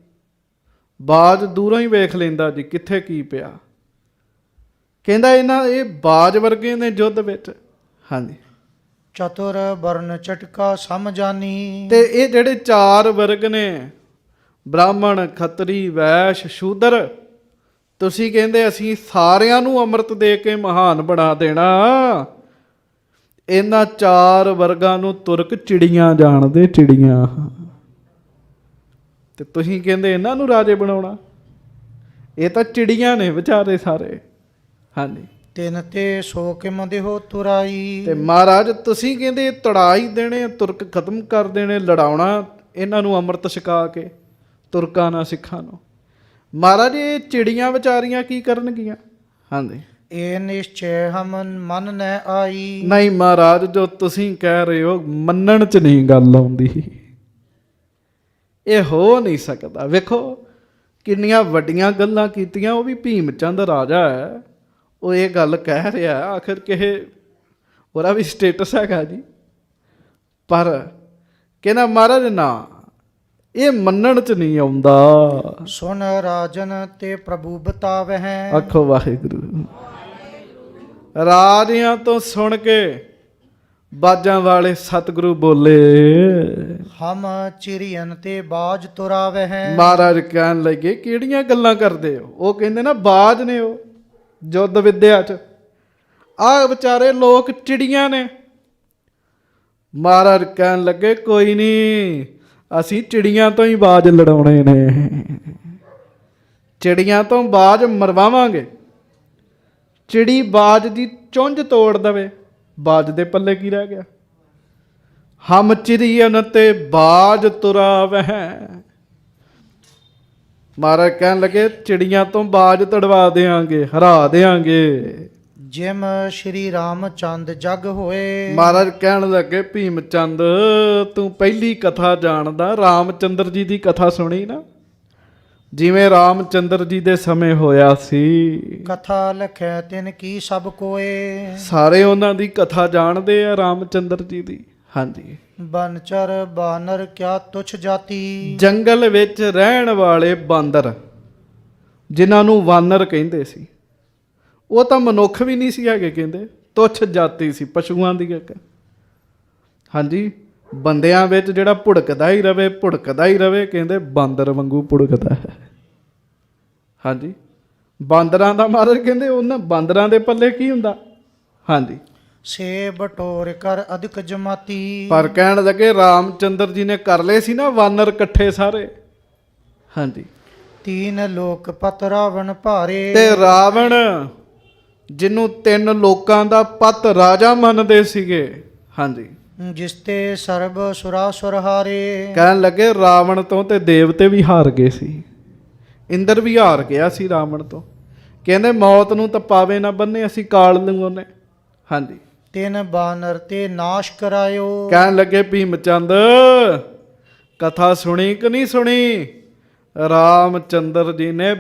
ਬਾਜ ਦੂਰੋਂ ਹੀ ਵੇਖ ਲੈਂਦਾ ਜੀ ਕਿੱਥੇ ਕੀ ਪਿਆ। ਕਹਿੰਦਾ ਇਹ ਬਾਜ ਵਰਗੇ ਨੇ ਯੁੱਧ ਵਿੱਚ। ਹਾਂਜੀ। ਚਤੁਰ ਵਰਨ ਚਟਕਾ ਸਮਝਾਨੀ। ਤੇ ਇਹ ਜਿਹੜੇ 4 ਵਰਗ ਨੇ ਬ੍ਰਾਹਮਣ, ਖੱਤਰੀ, ਵੈਸ਼, ਸ਼ੂਦਰ, ਤੁਸੀਂ ਕਹਿੰਦੇ ਅਸੀਂ ਸਾਰਿਆਂ ਨੂੰ ਅੰਮ੍ਰਿਤ ਦੇ ਕੇ ਮਹਾਨ ਬਣਾ ਦੇਣਾ। ਇਹਨਾਂ 4 ਵਰਗਾਂ ਨੂੰ ਤੁਰਕ ਚਿੜੀਆਂ ਜਾਣਦੇ, ਚਿੜੀਆਂ। ਤੇ ਤੁਸੀਂ ਕਹਿੰਦੇ ਇਹਨਾਂ ਨੂੰ ਰਾਜੇ ਬਣਾਉਣਾ। ਇਹ ਤਾਂ ਚਿੜੀਆਂ ਨੇ ਵਿਚਾਰੇ ਸਾਰੇ। ਹਾਂਜੀ। ਤਿੰਨ ਤੇ ਸੋ ਕਿਮ ਦੇਹੋ ਤੁਰਾਈ। ਤੇ ਮਹਾਰਾਜ ਤੁਸੀਂ ਕਹਿੰਦੇ ਤੜਾਈ ਦੇਣੇ, ਤੁਰਕ ਖਤਮ ਕਰ ਦੇਣੇ, ਲੜਾਉਣਾ ਇਹਨਾਂ ਨੂੰ ਅੰਮ੍ਰਿਤ ਛਕਾ ਕੇ ਤੁਰਕਾਂ ਨਾਲ ਸਿੱਖਾਂ ਨੂੰ। ਮਹਾਰਾਜ ਇਹ ਚਿੜੀਆਂ ਵਿਚਾਰੀਆਂ ਕੀ ਕਰਨਗੀਆਂ। ਹਾਂਜੀ। ਇਹ ਨਿਸ਼ਚੈ ਹਮ ਮਨ ਨੈ ਆਈ। ਨਹੀਂ ਮਹਾਰਾਜ ਜੋ ਤੁਸੀਂ ਕਹਿ ਰਹੇ ਹੋ ਮੰਨਣ ਚ ਨਹੀਂ ਗੱਲ ਆਉਂਦੀ। ਇਹ ਹੋ ਨਹੀਂ ਸਕਦਾ। ਵੇਖੋ ਕਿੰਨੀਆਂ ਵੱਡੀਆਂ ਗੱਲਾਂ ਕੀਤੀਆਂ। ਉਹ ਵੀ ਭੀਮ ਚੰਦ ਰਾਜਾ ਹੈ, ਉਹ ਇਹ ਗੱਲ ਕਹਿ ਰਿਹਾ। ਆਖਿਰ ਕਿਸੇ ਉਹਦਾ ਵੀ ਸਟੇਟਸ ਹੈਗਾ ਜੀ। ਪਰ ਕਹਿੰਦਾ ਮਹਾਰਾਜ ਨਾ ਇਹ ਮੰਨਣ ਚ ਨਹੀਂ ਆਉਂਦਾ। ਸੁਨ ਰਾਜਨ ਤੇ ਪ੍ਰਭੂ ਬਤਾਵਹਿ। ਆਖੋ ਵਾਹਿਗੁਰੂ। ਰਾਜਿਆਂ ਤੋਂ ਸੁਣ ਕੇ ਬਾਜਾਂ ਵਾਲੇ ਸਤਿਗੁਰੂ ਬੋਲੇ ਹਮ ਚਿਰੀਅਨ ਤੇ ਬਾਜ ਤੁਰਾਵਹਿ। ਮਹਾਰਾਜ ਕਹਿਣ ਲੱਗੇ ਕਿਹੜੀਆਂ ਗੱਲਾਂ ਕਰਦੇ ਹੋ। ਉਹ ਕਹਿੰਦੇ ਨਾ ਬਾਜ ਨੇ ਉਹ ਯੁੱਧ ਵਿੱਦਿਆ ਚ। ਆਹ ਵਿਚਾਰੇ ਲੋਕ ਚਿੜੀਆਂ ਨੇ। ਮਹਾਰਾਜ ਕਹਿਣ ਲੱਗੇ ਕੋਈ ਨਹੀਂ, ਅਸੀਂ ਚਿੜੀਆਂ ਤੋਂ ਹੀ ਬਾਜ ਲੜਾਉਣੇ ਨੇ। ਚਿੜੀਆਂ ਤੋਂ ਬਾਜ ਮਰਵਾਵਾਂਗੇ। ਚਿੜੀ ਬਾਜ ਦੀ ਚੁੰਝ ਤੋੜ ਦਵੇ, ਬਾਜ ਦੇ ਪੱਲੇ ਕੀ ਰਹਿ ਗਿਆ। ਹਮ ਚਿਰੀਅਨ ਤੇ ਬਾਜ ਤੁਰਾਵਹਿ। ਮਹਾਰਾਜ ਕਹਿਣ ਲੱਗੇ ਚਿੜੀਆਂ ਤੋਂ ਬਾਜ ਤੜਵਾ ਦੇਾਂਗੇ, ਹਰਾ ਦੇਾਂਗੇ। ਜਿਮ ਸ਼੍ਰੀ ਰਾਮਚੰਦ ਜਗ ਹੋਏ। ਮਹਾਰਾਜ ਕਹਿਣ ਲੱਗੇ ਭੀਮ ਚੰਦ ਤੂੰ ਪਹਿਲੀ ਕਥਾ ਜਾਣਦਾ। ਰਾਮਚੰਦਰ ਜੀ ਦੀ ਕਥਾ ਸੁਣੀ ਨਾ, ਜਿਵੇਂ ਰਾਮਚੰਦਰ ਜੀ ਦੇ ਸਮੇਂ ਹੋਇਆ ਸੀ। ਕਥਾ ਲਖੈ ਤਿਨ ਕੀ ਸਭ ਕੋਏ। ਸਾਰੇ ਉਹਨਾਂ ਦੀ ਕਥਾ ਜਾਣਦੇ ਆ ਰਾਮਚੰਦਰ ਜੀ ਦੀ। ਹਾਂਜੀ। ਬਨਚਰ ਬਾਨਰ ਕਿਆ ਤੁਛ ਜਾਤੀ। ਜੰਗਲ ਵਿੱਚ ਰਹਿਣ ਵਾਲੇ ਬਾਂਦਰ ਜਿਨ੍ਹਾਂ ਨੂੰ ਵਾਨਰ ਕਹਿੰਦੇ ਸੀ, ਉਹ ਤਾਂ ਮਨੁੱਖ ਵੀ ਨਹੀਂ ਸੀ ਹੈਗੇ। ਕਹਿੰਦੇ ਤੁੱਛ ਜਾਤੀ ਸੀ, ਪਸ਼ੂਆਂ ਦੀ ਇੱਕ। ਹਾਂਜੀ। ਬੰਦਿਆਂ ਵਿੱਚ ਜਿਹੜਾ ਭੁੜਕਦਾ ਹੀ ਰਵੇ, ਭੁੜਕਦਾ ਹੀ ਰਵੇ, ਕਹਿੰਦੇ ਬਾਂਦਰ ਵਾਂਗੂ ਭੁੜਕਦਾ ਹੈ। ਹਾਂਜੀ। ਬਾਂਦਰਾਂ ਦਾ ਮਹਾਰਾਜ ਕਹਿੰਦੇ ਉਹਨਾਂ ਬਾਂਦਰਾਂ ਦੇ ਪੱਲੇ ਕੀ ਹੁੰਦਾ। ਹਾਂਜੀ। ਸੇ ਬਟੋਰ ਕਰ ਅਧਿਕ ਜਮਾਤੀ। ਪਰ ਕਹਿਣ ਲੱਗੇ ਰਾਮਚੰਦਰ ਜੀ ਨੇ ਕਰ ਲਏ ਸੀ ਨਾ ਵਾਨਰ ਇਕੱਠੇ ਸਾਰੇ। ਹਾਂਜੀ। ਤੀਨ ਲੋਕ ਪਤ ਰਾਵਣ ਭਾਰੇ। ਤੇ ਰਾਵਣ ਜਿਹਨੂੰ 3 ਲੋਕਾਂ ਦਾ ਪਤ ਰਾਜਾ ਮੰਨਦੇ ਸੀਗੇ। ਹਾਂਜੀ। ਜਿਸ ਤੇ ਸਰਬ ਸੁਰਾਸੁਰ ਹਾਰੇ। ਕਹਿਣ ਲੱਗੇ ਰਾਵਣ ਤੋਂ ਤੇ ਦੇਵਤੇ ਵੀ ਹਾਰ ਗਏ ਸੀ। ਇੰਦਰ ਵੀ ਹਾਰ ਗਿਆ ਸੀ ਰਾਵਣ ਤੋਂ। ਕਹਿੰਦੇ ਮੌਤ ਨੂੰ ਤਾਂ ਪਾਵੇ ਨਾ ਬੰਨੇ, ਅਸੀਂ ਕਾਲ ਨੂੰ ਉਹਨੇ। ਹਾਂਜੀ। ਤਿਨ ਬਾਨਰ ਤੇ ਨਾਸ਼ ਕਰਾਇਓ। ਕਹਿਣ ਲੱਗੇ ਭੀਮ ਚੰਦ ਕਥਾ ਸੁਣੀ ਕਿ ਨਹੀਂ ਸੁਣੀ? ਰਾਮਚੰਦਰ ਜੀ ਨੇ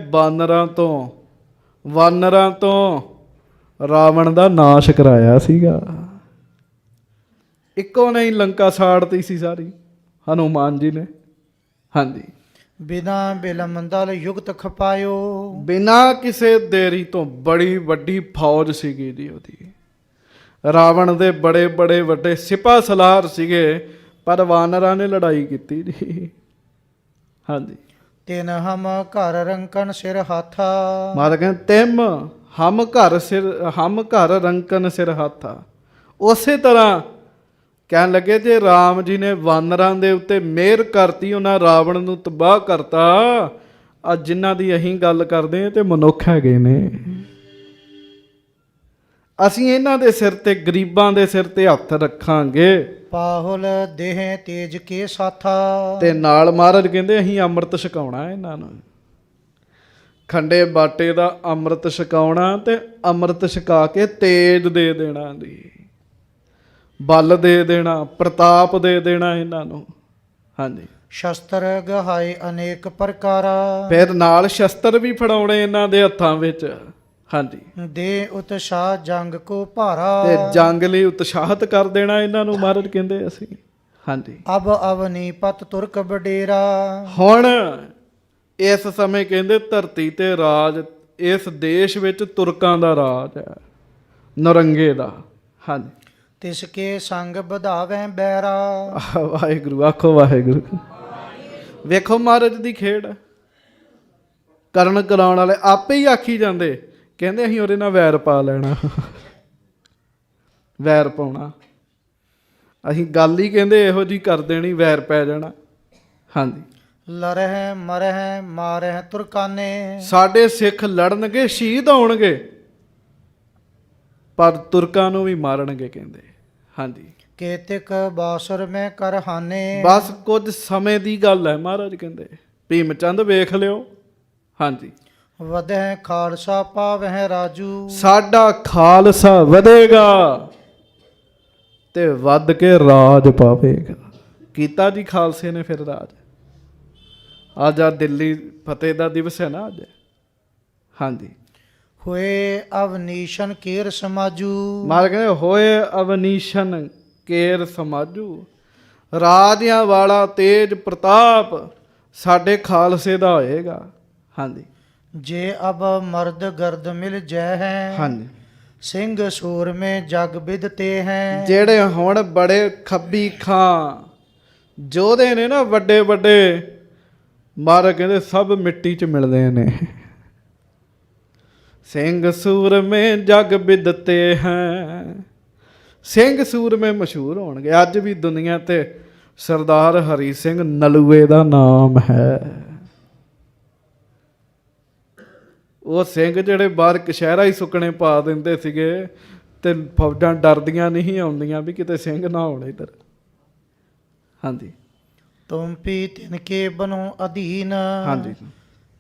ਵਾਨਰਾਂ ਤੋਂ ਰਾਵਣ ਦਾ ਨਾਸ਼ ਕਰਾਇਆ ਸੀਗਾ। ਇੱਕੋ ਨਹੀਂ ਲੰਕਾ ਸਾੜਤੀ ਸੀ ਸਾਰੀ ਹਨੂਮਾਨ ਜੀ ਨੇ। ਹਾਂਜੀ, ਬਿਨਾ ਬਿਲਮ ਦਲ ਯੁਗਤ ਖਪਾਇਓ। ਬਿਨਾਂ ਕਿਸੇ ਦੇਰੀ ਤੋਂ ਬੜੀ ਵੱਡੀ ਫੌਜ ਸੀਗੀ ਜੀ ਉਹਦੀ। ਰਾਵਣ ਦੇ ਬੜੇ ਬੜੇ ਵੱਡੇ ਸਿਪਾਹ ਸਲਾਰ ਸੀਗੇ, ਪਰ ਵਾਨਰਾਂ ਨੇ ਲੜਾਈ ਕੀਤੀ ਜੀ। ਹਾਂਜੀ, ਤਿਨ ਹਮ ਘਰ ਰੰਕਨ ਸਿਰ ਹਾਥਾ। ਮਾਤਾ ਕਹਿੰਦੇ ਤਿਮ ਹਮ ਘਰ ਰੰਕਨ ਸਿਰ ਹਾਥਾ। ਉਸੇ ਤਰ੍ਹਾਂ ਕਹਿਣ ਲੱਗੇ ਜੇ ਰਾਮ ਜੀ ਨੇ ਵਾਨਰਾਂ ਦੇ ਉੱਤੇ ਮਿਹਰ ਕਰਤੀ, ਉਹਨਾਂ ਰਾਵਣ ਨੂੰ ਤਬਾਹ ਕਰਤਾ, ਅੱਜ ਜਿਨ੍ਹਾਂ ਦੀ ਅਸੀਂ ਗੱਲ ਕਰਦੇ ਹਾਂ ਤੇ ਮਨੁੱਖ ਹੈਗੇ ਨੇ। ਅਸੀਂ ਇਹਨਾਂ ਦੇ ਸਿਰ ਤੇ, ਗਰੀਬਾਂ ਦੇ ਸਿਰ ਤੇ ਹੱਥ ਰੱਖਾਂਗੇ। ਪਾਹੁਲ ਦੇਹ ਤੇਜ ਕੇ ਸਾਥਾ। ਤੇ ਨਾਲ ਮਹਾਰਾਜ ਕਹਿੰਦੇ ਅਸੀਂ ਅੰਮ੍ਰਿਤ ਛਕਾਉਣਾ ਇਹਨਾਂ ਨੂੰ, ਖੰਡੇ ਬਾਟੇ ਦਾ ਅੰਮ੍ਰਿਤ ਛਕਾਉਣਾ, ਤੇ ਅੰਮ੍ਰਿਤ ਛਕਾ ਕੇ ਤੇਜ ਦੇ ਦੇਣਾ ਜੀ, ਬਲ ਦੇ ਦੇਣਾ, ਪ੍ਰਤਾਪ ਦੇ ਦੇਣਾ ਇਹਨਾਂ ਨੂੰ। ਹਾਂਜੀ, ਸ਼ਸਤਰ ਗਹਾਏ ਅਨੇਕ ਪ੍ਰਕਾਰਾ। ਫਿਰ ਨਾਲ ਸ਼ਸਤਰ ਵੀ ਫੜਾਉਣੇ ਇਹਨਾਂ ਦੇ ਹੱਥਾਂ ਵਿੱਚ। ਹਾਂਜੀ, ਦੇ ਉਤਸ਼ਾਹ ਜੰਗ ਕੋ ਭਾਰਾ। ਤੇ ਜੰਗ ਲਈ ਉਤਸ਼ਾਹਤ ਕਰ ਦੇਣਾ ਇਹਨਾਂ ਨੂੰ ਮਹਾਰਾਜ ਕਹਿੰਦੇ ਅਸੀਂ। ਹਾਂਜੀ, ਅਬ ਅਵਨੀ ਪਤ ਤੁਰਕ ਵਡੇਰਾ। ਹੁਣ ਇਸ ਸਮੇਂ ਕਹਿੰਦੇ ਧਰਤੀ ਤੇ ਰਾਜ, ਇਸ ਦੇਸ਼ ਵਿੱਚ ਤੁਰਕਾਂ ਦਾ ਰਾਜ ਹੈ, ਨਰੰਗੇ ਦਾ। ਹਾਂਜੀ, ਤਿਸ ਕੇ ਸੰਗ ਵਧਾਵੇਂ ਬੈਰਾ। ਵਾਹਿਗੁਰੂ ਆਖੋ ਵਾਹਿਗੁਰੂ। ਵੇਖੋ ਮਹਾਰਾਜ ਦੀ ਖੇਡ, ਕਰਨ ਕਰਾਉਣ ਵਾਲੇ ਆਪੇ ਹੀ ਆਖੀ ਜਾਂਦੇ, ਕਹਿੰਦੇ ਅਸੀਂ ਉਹਦੇ ਨਾਲ ਵੈਰ ਪਾ ਲੈਣਾ, ਵੈਰ ਪਾਉਣਾ ਅਸੀਂ, ਗੱਲ ਹੀ ਕਹਿੰਦੇ ਇਹੋ ਜਿਹੀ ਕਰ ਦੇਣੀ, ਵੈਰ ਪੈ ਜਾਣਾ। ਹਾਂਜੀ, ਲਰਹਿ ਮਰਹਿ ਮਾਰਹਿ ਤੁਰਕਾਨੇ। ਸਾਡੇ ਸਿੱਖ ਲੜਨਗੇ, ਸ਼ਹੀਦ ਹੋਣਗੇ, ਪਰ ਤੁਰਕਾਂ ਨੂੰ ਵੀ ਮਾਰਨਗੇ ਕਹਿੰਦੇ। ਹਾਂਜੀ, ਕੇਤਿਕ ਬਾਸੁਰ ਮੈਂ ਕਰਹਾਨੇ। ਬਸ ਕੁਝ ਸਮੇਂ ਦੀ ਗੱਲ ਹੈ ਮਹਾਰਾਜ ਕਹਿੰਦੇ। ਭੀਮ ਚੰਦ ਵੇਖ ਲਿਓ। ਹਾਂਜੀ, ਵਧਹਿ ਖਾਲਸਾ ਪਾਵਹਿ ਰਾਜੂ। ਸਾਡਾ ਖਾਲਸਾ ਵਧੇਗਾ ਤੇ ਵੱਧ ਕੇ ਰਾਜ ਪਾਵੇਗਾ। ਕੀਤਾ ਜੀ ਖਾਲਸੇ ਨੇ ਫਿਰ ਰਾਜ। ਅੱਜ ਆ ਦਿੱਲੀ ਫਤਿਹ ਦਾ ਦਿਵਸ ਹੈ ਨਾ ਅੱਜ। ਹਾਂਜੀ, ਹੋਏ ਅਵਨੀਸ਼ਨ ਕੇਰ ਸਮਾਜੂ। ਮਹਾਰਾਜ ਕਹਿੰਦੇ ਹੋਏ ਅਵਨੀਸ਼ਨ ਕੇਰ ਸਮਾਜੂ। ਰਾਜਿਆਂ ਵਾਲਾ ਤੇਜ ਪ੍ਰਤਾਪ ਸਾਡੇ ਖਾਲਸੇ ਦਾ ਹੋਏਗਾ। ਹਾਂਜੀ, ਜੇ ਅਬ ਮਰਦ ਗਰਦ ਮਿਲ ਜੈ ਹੈ। ਹਾਂਜੀ, ਸਿੰਘ ਸੂਰ ਮੇ ਜਗ ਬਿਦਤੇ ਹੈ। ਜਿਹੜੇ ਹੁਣ ਬੜੇ ਖੱਬੀ ਖਾਂ ਯੋਧੇ ਨੇ ਨਾ, ਵੱਡੇ ਵੱਡੇ, ਮਹਾਰਾਜ ਕਹਿੰਦੇ ਸਭ ਮਿੱਟੀ 'ਚ ਮਿਲਦੇ ਨੇ। ਸਿੰਘ ਸੂਰਮੇ ਜਗ ਬਿਦਤੇ ਹੈ, ਸਿੰਘ ਸੂਰਮੇ ਮਸ਼ਹੂਰ ਹੋਣਗੇ। ਅੱਜ ਵੀ ਦੁਨੀਆ ਤੇ ਸਰਦਾਰ ਹਰੀ ਸਿੰਘ ਨਲੂਏ ਦਾ ਨਾਮ ਹੈ। ਉਹ ਸਿੰਘ ਜਿਹੜੇ ਬਾਹਰ ਕਸ਼ਹਿਰਾ ਹੀ ਸੁੱਕਣੇ ਪਾ ਦਿੰਦੇ ਸੀਗੇ, ਤੇ ਫੌਜਾਂ ਡਰਦੀਆਂ ਨਹੀਂ ਆਉਂਦੀਆਂ ਵੀ ਕਿਤੇ ਸਿੰਘ ਨਾ ਹੋਣ ਇੱਧਰ। ਹਾਂਜੀ, ਤੁਮ ਪੀ ਤਿਨਕੇ ਬਨੋ ਅਧੀਨ। ਹਾਂਜੀ,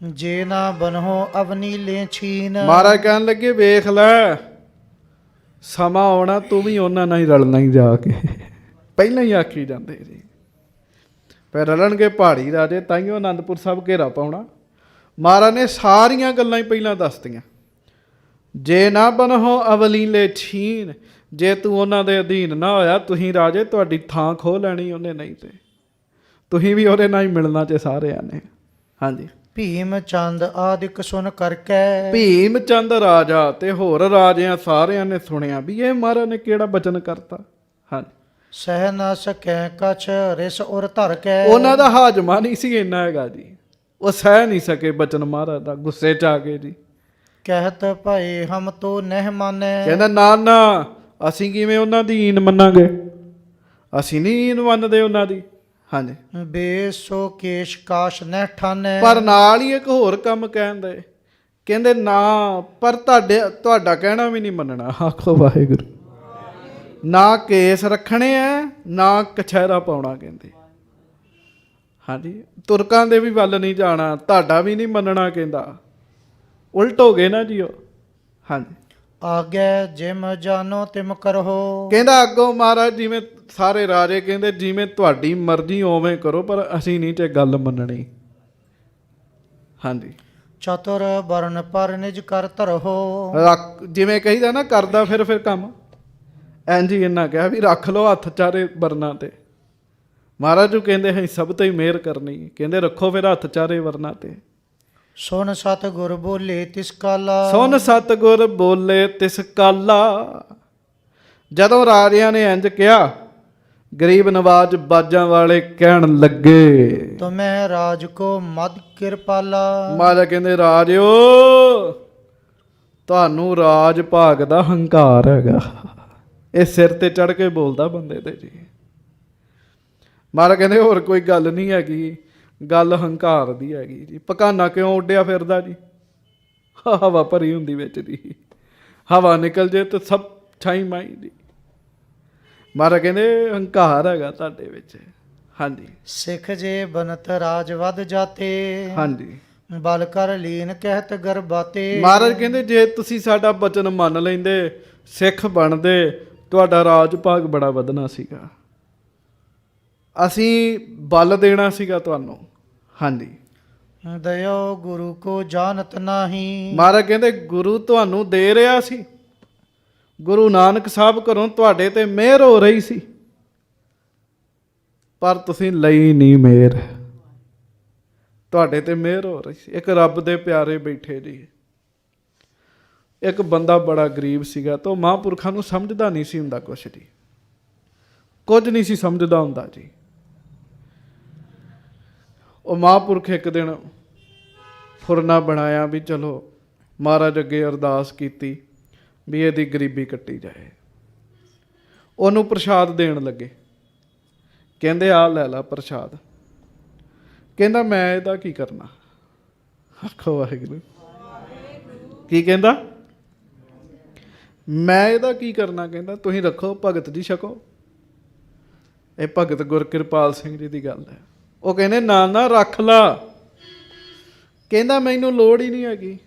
ਜੇ ਨਾ ਬਨੋ ਅਵਨੀ ਲੈ ਛੀਨ। ਮਹਾਰਾਜ ਕਹਿਣ ਲੱਗੇ ਵੇਖ ਲੈ, ਸਮਾਂ ਆਉਣਾ ਤੂੰ ਵੀ ਉਹਨਾਂ ਨਾਲ ਹੀ ਰਲਣਾ ਹੀ ਜਾ ਕੇ। ਪਹਿਲਾਂ ਹੀ ਆਖੀ ਜਾਂਦੇ ਜੀ, ਫਿਰ ਰਲਣਗੇ ਪਹਾੜੀ ਰਾਜੇ, ਤਾਈਓ ਆਨੰਦਪੁਰ ਸਾਹਿਬ ਘੇਰਾ ਪਾਉਣਾ। ਮਹਾਰਾਜ ਨੇ ਸਾਰੀਆਂ ਗੱਲਾਂ ਹੀ ਪਹਿਲਾਂ ਦੱਸਤੀਆਂ। ਜੇ ਨਾ ਬਨੋ ਅਵਲੀ ਲੈ ਛੀਨ, ਜੇ ਤੂੰ ਉਹਨਾਂ ਦੇ ਅਧੀਨ ਨਾ ਹੋਇਆ, ਤੁਸੀਂ ਰਾਜੇ ਤੁਹਾਡੀ ਥਾਂ ਖੋਹ ਲੈਣੀ ਉਹਨੇ, ਨਹੀਂ ਤੇ ਤੁਸੀਂ ਵੀ ਉਹਦੇ ਨਾਲ ਹੀ ਮਿਲਣਾ ਚ ਸਾਰਿਆਂ ਨੇ। ਹਾਂਜੀ, ਭੀਮ ਚੰਦ ਆਦਿਕ ਸੁਨ ਕਰਕੇ। ਭੀਮ ਚੰਦ ਰਾਜਾ ਤੇ ਹੋਰ ਰਾਜਿਆਂ ਸਾਰਿਆਂ ਨੇ ਸੁਣਿਆ ਵੀ ਇਹ ਮਹਾਰਾਜ ਨੇ ਕਿਹੜਾ ਬਚਨ ਕਰਤਾ। ਹਾਂਜੀ, ਸਹਿ ਨਾ ਸਕੈ ਕਛ ਰਿਸ ਉਰ ਧਰ ਕੇ। ਉਹਨਾਂ ਦਾ ਹਾਜ਼ਮਾ ਨਹੀਂ ਸੀ ਇੰਨਾ ਹੈਗਾ ਜੀ, ਉਹ ਸਹਿ ਨਹੀਂ ਸਕੇ ਬਚਨ ਮਹਾਰਾਜ ਦਾ, ਗੁੱਸੇ 'ਚ ਆ ਗਏ ਜੀ। ਕਹਿਤ ਭਏ ਹਮ ਤੋ ਨਹਿ ਮਾਨੈ। ਕਹਿੰਦਾ ਨਾ ਨਾ, ਅਸੀਂ ਕਿਵੇਂ ਉਹਨਾਂ ਦੀ ਈਨ ਮੰਨਾਂਗੇ, ਅਸੀਂ ਨਹੀਂ ਈਨ ਮੰਨਦੇ ਉਹਨਾਂ ਦੀ। ਹਾਂਜੀ, ਬੇਸੋ ਕੇਸ਼ ਕਾਸ਼ ਨਹਿ ਠਾਨੈ। ਪਰ ਨਾਲ ਹੀ ਇੱਕ ਹੋਰ ਕੰਮ ਕਹਿੰਦੇ, ਕਹਿੰਦੇ ਨਾ, ਪਰ ਤੁਹਾਡਾ ਕਹਿਣਾ ਵੀ ਨਹੀਂ ਮੰਨਣਾ। ਆਖੋ ਵਾਹਿਗੁਰੂ। ਨਾ ਕੇਸ ਰੱਖਣੇ ਆ, ਨਾ ਕਛਹਿਰਾ ਪਾਉਣਾ ਕਹਿੰਦੇ। ਹਾਂਜੀ, ਤੁਰਕਾਂ ਦੇ ਵੀ ਵੱਲ ਨਹੀਂ ਜਾਣਾ, ਤੁਹਾਡਾ ਵੀ ਨਹੀਂ ਮੰਨਣਾ ਕਹਿੰਦਾ। ਉਲਟ ਹੋ ਗਏ ਨਾ ਜੀ ਉਹ। ਹਾਂਜੀ, ਆਗੇ ਜਿਮ ਜਾਨੋ ਤਿਮ ਕਰੋ। ਕਹਿੰਦਾ ਅੱਗੋਂ ਮਹਾਰਾਜ ਜਿਵੇਂ ਸਾਰੇ ਰਾਜੇ ਕਹਿੰਦੇ ਜਿਵੇਂ ਤੁਹਾਡੀ ਮਰਜ਼ੀ ਉਵੇਂ ਕਰੋ, ਪਰ ਅਸੀਂ ਨਹੀਂ ਤੇ ਗੱਲ ਮੰਨਣੀ। ਹਾਂਜੀ, ਚਤੁਰ ਬਰਨ ਪਰ ਨਿਜ ਕਰ ਧਰੋ। ਜਿਵੇਂ ਕਹੀਦਾ ਨਾ ਕਰਦਾ ਫਿਰ ਕੰਮ ਇੰਝ ਹੀ ਇਹਨਾਂ ਕਿਹਾ ਵੀ ਰੱਖ ਲਓ ਹੱਥ ਚਾਰੇ ਵਰਨਾਂ ਤੇ। ਮਹਾਰਾਜ ਨੂੰ ਕਹਿੰਦੇ ਅਸੀਂ ਸਭ ਤੇ ਹੀ ਮਿਹਰ ਕਰਨੀ, ਕਹਿੰਦੇ ਰੱਖੋ ਫਿਰ ਹੱਥ ਚਾਰੇ ਵਰਨਾਂ ਤੇ। ਸੁਨ ਸਤ ਗੁਰ ਬੋਲੇ ਤਿਸ ਕਾਲਾ। ਸੁਨ ਸਤਿਗੁਰ ਬੋਲੇ ਤਿਸ ਕਾਲਾ। ਜਦੋਂ ਰਾਜਿਆਂ ਨੇ ਇੰਝ ਕਿਹਾ, ਗਰੀਬ ਨਵਾਜ ਬਾਜਾਂ ਵਾਲੇ ਕਹਿਣ ਲੱਗੇ, ਤੁਮੈ ਰਾਜ ਕੋ ਮਦ ਕਿਰਪਾਲਾ। ਮਹਾਰਾਜ ਕਹਿੰਦੇ ਰਾਜਿਓ ਤੁਹਾਨੂੰ ਰਾਜ ਭਾਗ ਦਾ ਹੰਕਾਰ ਹੈਗਾ। ਇਹ ਸਿਰ ਤੇ ਚੜ ਕੇ ਬੋਲਦਾ ਬੰਦੇ ਤੇ ਜੀ। ਮਹਾਰਾਜ ਕਹਿੰਦੇ ਹੋਰ ਕੋਈ ਗੱਲ ਨਹੀਂ ਹੈਗੀ, ਗੱਲ ਹੰਕਾਰ ਦੀ ਹੈਗੀ ਜੀ। ਪਕਾਨਾ ਕਿਉਂ ਉੱਡਿਆ ਫਿਰਦਾ ਜੀ? ਹਵਾ ਭਰੀ ਹੁੰਦੀ ਵਿੱਚ ਦੀ, ਹਵਾ ਨਿਕਲ ਜੇ ਤਾਂ ਸਭ ਛਾਈ ਮਾਈ ਜੀ। ਮਹਾਰਾਜ ਕਹਿੰਦੇ ਹੰਕਾਰ ਹੈਗਾ ਤੁਹਾਡੇ ਵਿੱਚ। ਹਾਂਜੀ, ਸਿੱਖ ਜੇ ਬਨਤ ਰਾਜ ਵਧ ਜਾਤੇ। ਹਾਂਜੀ, ਬਲ ਕਰ ਲੀਨ ਕਹਿਤ ਗਰਬਾਤੇ। ਮਹਾਰਾਜ ਕਹਿੰਦੇ ਜੇ ਤੁਸੀਂ ਸਾਡਾ ਬਚਨ ਮੰਨ ਲੈਂਦੇ, ਸਿੱਖ ਬਣਦੇ, ਤੁਹਾਡਾ ਰਾਜ ਭਾਗ ਬੜਾ ਵਧਣਾ ਸੀਗਾ। ਅਸੀਂ ਬਲ ਦੇਣਾ ਸੀਗਾ ਤੁਹਾਨੂੰ। ਹਾਂਜੀ, ਦਇਓ ਗੁਰੂ ਕੋ ਜਾਣਤ ਨਾਹੀ। ਮਹਾਰਾਜ ਕਹਿੰਦੇ ਗੁਰੂ ਤੁਹਾਨੂੰ ਦੇ ਰਿਹਾ ਸੀ। ਗੁਰੂ ਨਾਨਕ ਸਾਹਿਬ ਘਰੋਂ ਤੁਹਾਡੇ ਤੇ ਮਿਹਰ ਹੋ ਰਹੀ ਸੀ, ਪਰ ਤੁਸੀਂ ਲਈ ਨਹੀਂ ਮਿਹਰ। ਤੁਹਾਡੇ ਤੇ ਮਿਹਰ ਹੋ ਰਹੀ ਸੀ। ਇੱਕ ਰੱਬ ਦੇ ਪਿਆਰੇ ਬੈਠੇ ਜੀ। ਇੱਕ ਬੰਦਾ ਬੜਾ ਗਰੀਬ ਸੀਗਾ ਤਾਂ ਉਹ ਮਹਾਂਪੁਰਖਾਂ ਨੂੰ ਸਮਝਦਾ ਨਹੀਂ ਸੀ ਹੁੰਦਾ ਕੁਛ ਜੀ, ਕੁਝ ਨਹੀਂ ਸੀ ਸਮਝਦਾ ਹੁੰਦਾ ਜੀ। ਉਹ ਮਹਾਂਪੁਰਖ ਇੱਕ ਦਿਨ ਫੁਰਨਾ ਬਣਾਇਆ ਵੀ ਚਲੋ ਮਹਾਰਾਜ ਅੱਗੇ ਅਰਦਾਸ ਕੀਤੀ ਵੀ ਇਹਦੀ ਗਰੀਬੀ ਕੱਟੀ ਜਾਏ। ਉਹਨੂੰ ਪ੍ਰਸ਼ਾਦ ਦੇਣ ਲੱਗੇ। ਕਹਿੰਦੇ ਆ ਲੈ ਲਾ ਪ੍ਰਸ਼ਾਦ। ਕਹਿੰਦਾ ਮੈਂ ਇਹਦਾ ਕੀ ਕਰਨਾ? ਆਖੋ ਵਾਹਿਗੁਰੂ। ਕੀ ਕਹਿੰਦਾ? ਮੈਂ ਇਹਦਾ ਕੀ ਕਰਨਾ? ਕਹਿੰਦਾ ਤੁਸੀਂ ਰੱਖੋ, ਭਗਤ ਜੀ ਛਕੋ। ਇਹ ਭਗਤ ਗੁਰਕਿਰਪਾਲ ਸਿੰਘ ਜੀ ਦੀ ਗੱਲ ਹੈ। ਉਹ ਕਹਿੰਦੇ ਨਾ ਨਾ ਰੱਖ ਲਾ। ਕਹਿੰਦਾ ਮੈਨੂੰ ਲੋੜ ਹੀ ਨਹੀਂ ਹੈਗੀ।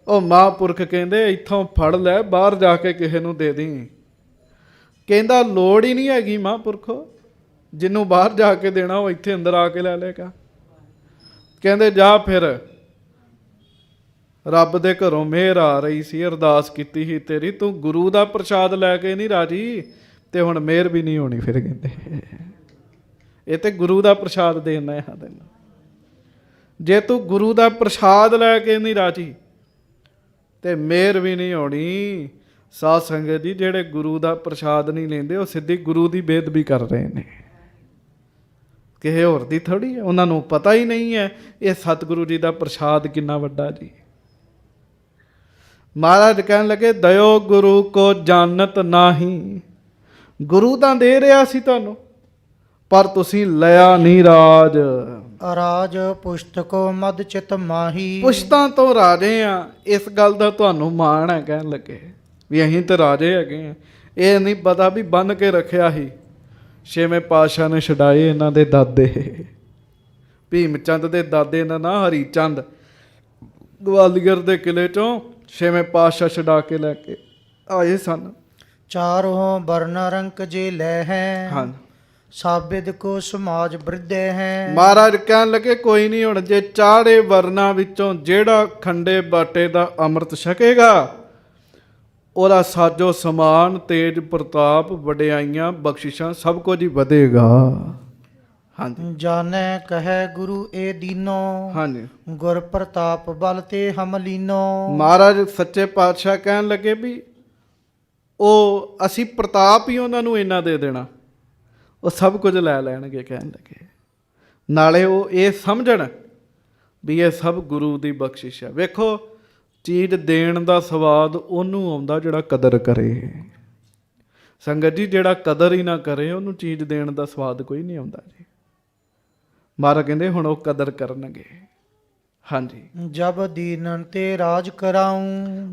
ਉਹ ਮਹਾਂਪੁਰਖ ਕਹਿੰਦੇ ਇੱਥੋਂ ਫੜ ਲੈ, ਬਾਹਰ ਜਾ ਕੇ ਕਿਸੇ ਨੂੰ ਦੇ ਦੇਂ। ਕਹਿੰਦਾ ਲੋੜ ਹੀ ਨਹੀਂ ਹੈਗੀ ਮਹਾਂਪੁਰਖੋ, ਜਿਹਨੂੰ ਬਾਹਰ ਜਾ ਕੇ ਦੇਣਾ ਉਹ ਇੱਥੇ ਅੰਦਰ ਆ ਕੇ ਲੈ ਲੇਗਾ। ਕਹਿੰਦੇ ਜਾ ਫਿਰ। ਰੱਬ ਦੇ ਘਰੋਂ ਮਿਹਰ ਆ ਰਹੀ ਸੀ, ਅਰਦਾਸ ਕੀਤੀ ਸੀ ਤੇਰੀ, ਤੂੰ ਗੁਰੂ ਦਾ ਪ੍ਰਸ਼ਾਦ ਲੈ ਕੇ ਨਹੀਂ ਰਾਜੀ ਤੇ ਹੁਣ ਮਿਹਰ ਵੀ ਨਹੀਂ ਹੋਣੀ। ਫਿਰ ਕਹਿੰਦੇ ਇਹ ਤੇ ਗੁਰੂ ਦਾ ਪ੍ਰਸ਼ਾਦ ਦੇਣਾ ਹੈ ਤੈਨੂੰ। ਜੇ ਤੂੰ ਗੁਰੂ ਦਾ ਪ੍ਰਸ਼ਾਦ ਲੈ ਕੇ ਨਹੀਂ ਰਾਜੀ ਤੇ ਮਿਹਰ ਵੀ ਨਹੀਂ ਹੋਣੀ। ਸਾਧ ਸੰਗਤ ਜੀ, ਜਿਹੜੇ ਗੁਰੂ ਦਾ ਪ੍ਰਸ਼ਾਦ ਨਹੀਂ ਲੈਂਦੇ ਉਹ ਸਿੱਧੀ ਗੁਰੂ ਦੀ ਬੇਅਦਬੀ ਕਰ ਰਹੇ ਨੇ, ਕਿਸੇ ਹੋਰ ਦੀ ਥੋੜੀ ਹੈ। ਉਹਨਾਂ ਨੂੰ ਪਤਾ ਹੀ ਨਹੀਂ ਹੈ ਇਹ ਸਤਿਗੁਰੂ ਜੀ ਦਾ ਪ੍ਰਸ਼ਾਦ ਕਿੰਨਾ ਵੱਡਾ ਜੀ। ਮਹਾਰਾਜ ਕਹਿਣ ਲੱਗੇ ਦਇਓ ਗੁਰੂ ਕੋ ਜਾਣਤ ਨਾਹੀ। ਗੁਰੂ ਤਾਂ ਦੇ ਰਿਹਾ ਸੀ ਤੁਹਾਨੂੰ, ਪਰ ਤੁਸੀਂ ਲਿਆ ਨਹੀਂ ਰਾਜ। ਰਾਜ ਪੁਸਤਕੋ ਮਦ ਚਿਤ ਮਾਹੀ। ਪੁਸ਼ਤਾਂ ਤੋਂ ਰਾਜੇ ਆ, ਇਸ ਗੱਲ ਦਾ ਤੁਹਾਨੂੰ ਮਾਣ ਹੈ। ਕਹਿਣ ਲੱਗੇ ਵੀ ਅਸੀਂ ਤੇ ਰਾਜੇ ਹੈਗੇ ਆ। ਇਹ ਨਹੀਂ ਪਤਾ ਵੀ ਬੰਨ੍ਹ ਕੇ ਰੱਖਿਆ ਸੀ ਛੇਵੇਂ ਪਾਤਸ਼ਾਹ ਨੇ ਛਡਾਏ ਇਹਨਾਂ ਦੇ ਦਾਦੇ। ਭੀਮ ਚੰਦ ਦੇ ਦਾਦੇ ਦਾ ਨਾਂ ਹਰੀ ਚੰਦ। ਗਵਾਲੀਅਰ ਦੇ ਕਿਲੇ ਚੋਂ ਛੇਵੇਂ ਪਾਤਸ਼ਾਹ ਛਡਾ ਕੇ ਲੈ ਕੇ ਆਏ ਸਨ। ਚਾਰੋਂ ਵਰਨ ਰੰਕ ਜੇ ਲੈ ਹੈ। ਹਾਂ, ਸਾਬਿਦ ਕੋ ਸਮਾਜ ਬ੍ਰਿਧੇ ਹੈ। ਮਹਾਰਾਜ ਕਹਿਣ ਲੱਗੇ ਕੋਈ ਨਹੀਂ, ਹੁਣ ਜੇ ਚਾਰੇ ਵਰਨਾਂ ਵਿੱਚੋਂ ਜਿਹੜਾ ਖੰਡੇ ਬਾਟੇ ਦਾ ਅੰਮ੍ਰਿਤ ਛਕੇਗਾ ਉਹਦਾ ਸਾਜੋ ਸਮਾਨ, ਤੇਜ ਪ੍ਰਤਾਪ, ਵਡਿਆਈਆਂ, ਬਖਸ਼ਿਸ਼ਾਂ ਸਭ ਕੁਝ ਹੀ ਵਧੇਗਾ। ਹਾਂਜੀ, ਜਾਣੈ ਕਹੈ ਗੁਰੂ ਏ ਦੀਨੋ। ਹਾਂਜੀ, ਗੁਰ ਪ੍ਰਤਾਪ ਬਲ ਤੇ ਹਮ ਲੀਨੋ। ਮਹਾਰਾਜ ਸੱਚੇ ਪਾਤਸ਼ਾਹ ਕਹਿਣ ਲੱਗੇ ਵੀ ਉਹ ਅਸੀਂ ਪ੍ਰਤਾਪ ਹੀ ਉਹਨਾਂ ਨੂੰ ਇੰਨਾ ਦੇ ਦੇਣਾ, ਉਹ ਸਭ ਕੁਝ ਲੈ ਲੈਣਗੇ। ਕਹਿਣ ਲੱਗੇ ਨਾਲੇ ਉਹ ਇਹ ਸਮਝਣ ਵੀ ਇਹ ਸਭ ਗੁਰੂ ਦੀ ਬਖਸ਼ਿਸ਼ ਹੈ। ਵੇਖੋ ਚੀਜ਼ ਦੇਣ ਦਾ ਸਵਾਦ ਉਹਨੂੰ ਆਉਂਦਾ ਜਿਹੜਾ ਕਦਰ ਕਰੇ। ਸੰਗਤ ਜੀ, ਜਿਹੜਾ ਕਦਰ ਹੀ ਨਾ ਕਰੇ ਉਹਨੂੰ ਚੀਜ਼ ਦੇਣ ਦਾ ਸਵਾਦ ਕੋਈ ਨਹੀਂ ਆਉਂਦਾ ਜੀ। ਮਹਾਰਾਜ ਕਹਿੰਦੇ ਹੁਣ ਉਹ ਕਦਰ ਕਰਨਗੇ। ਹਾਂਜੀ, ਜਬ ਦੀਨਨ ਤੇ ਰਾਜ ਕਰਾਉ।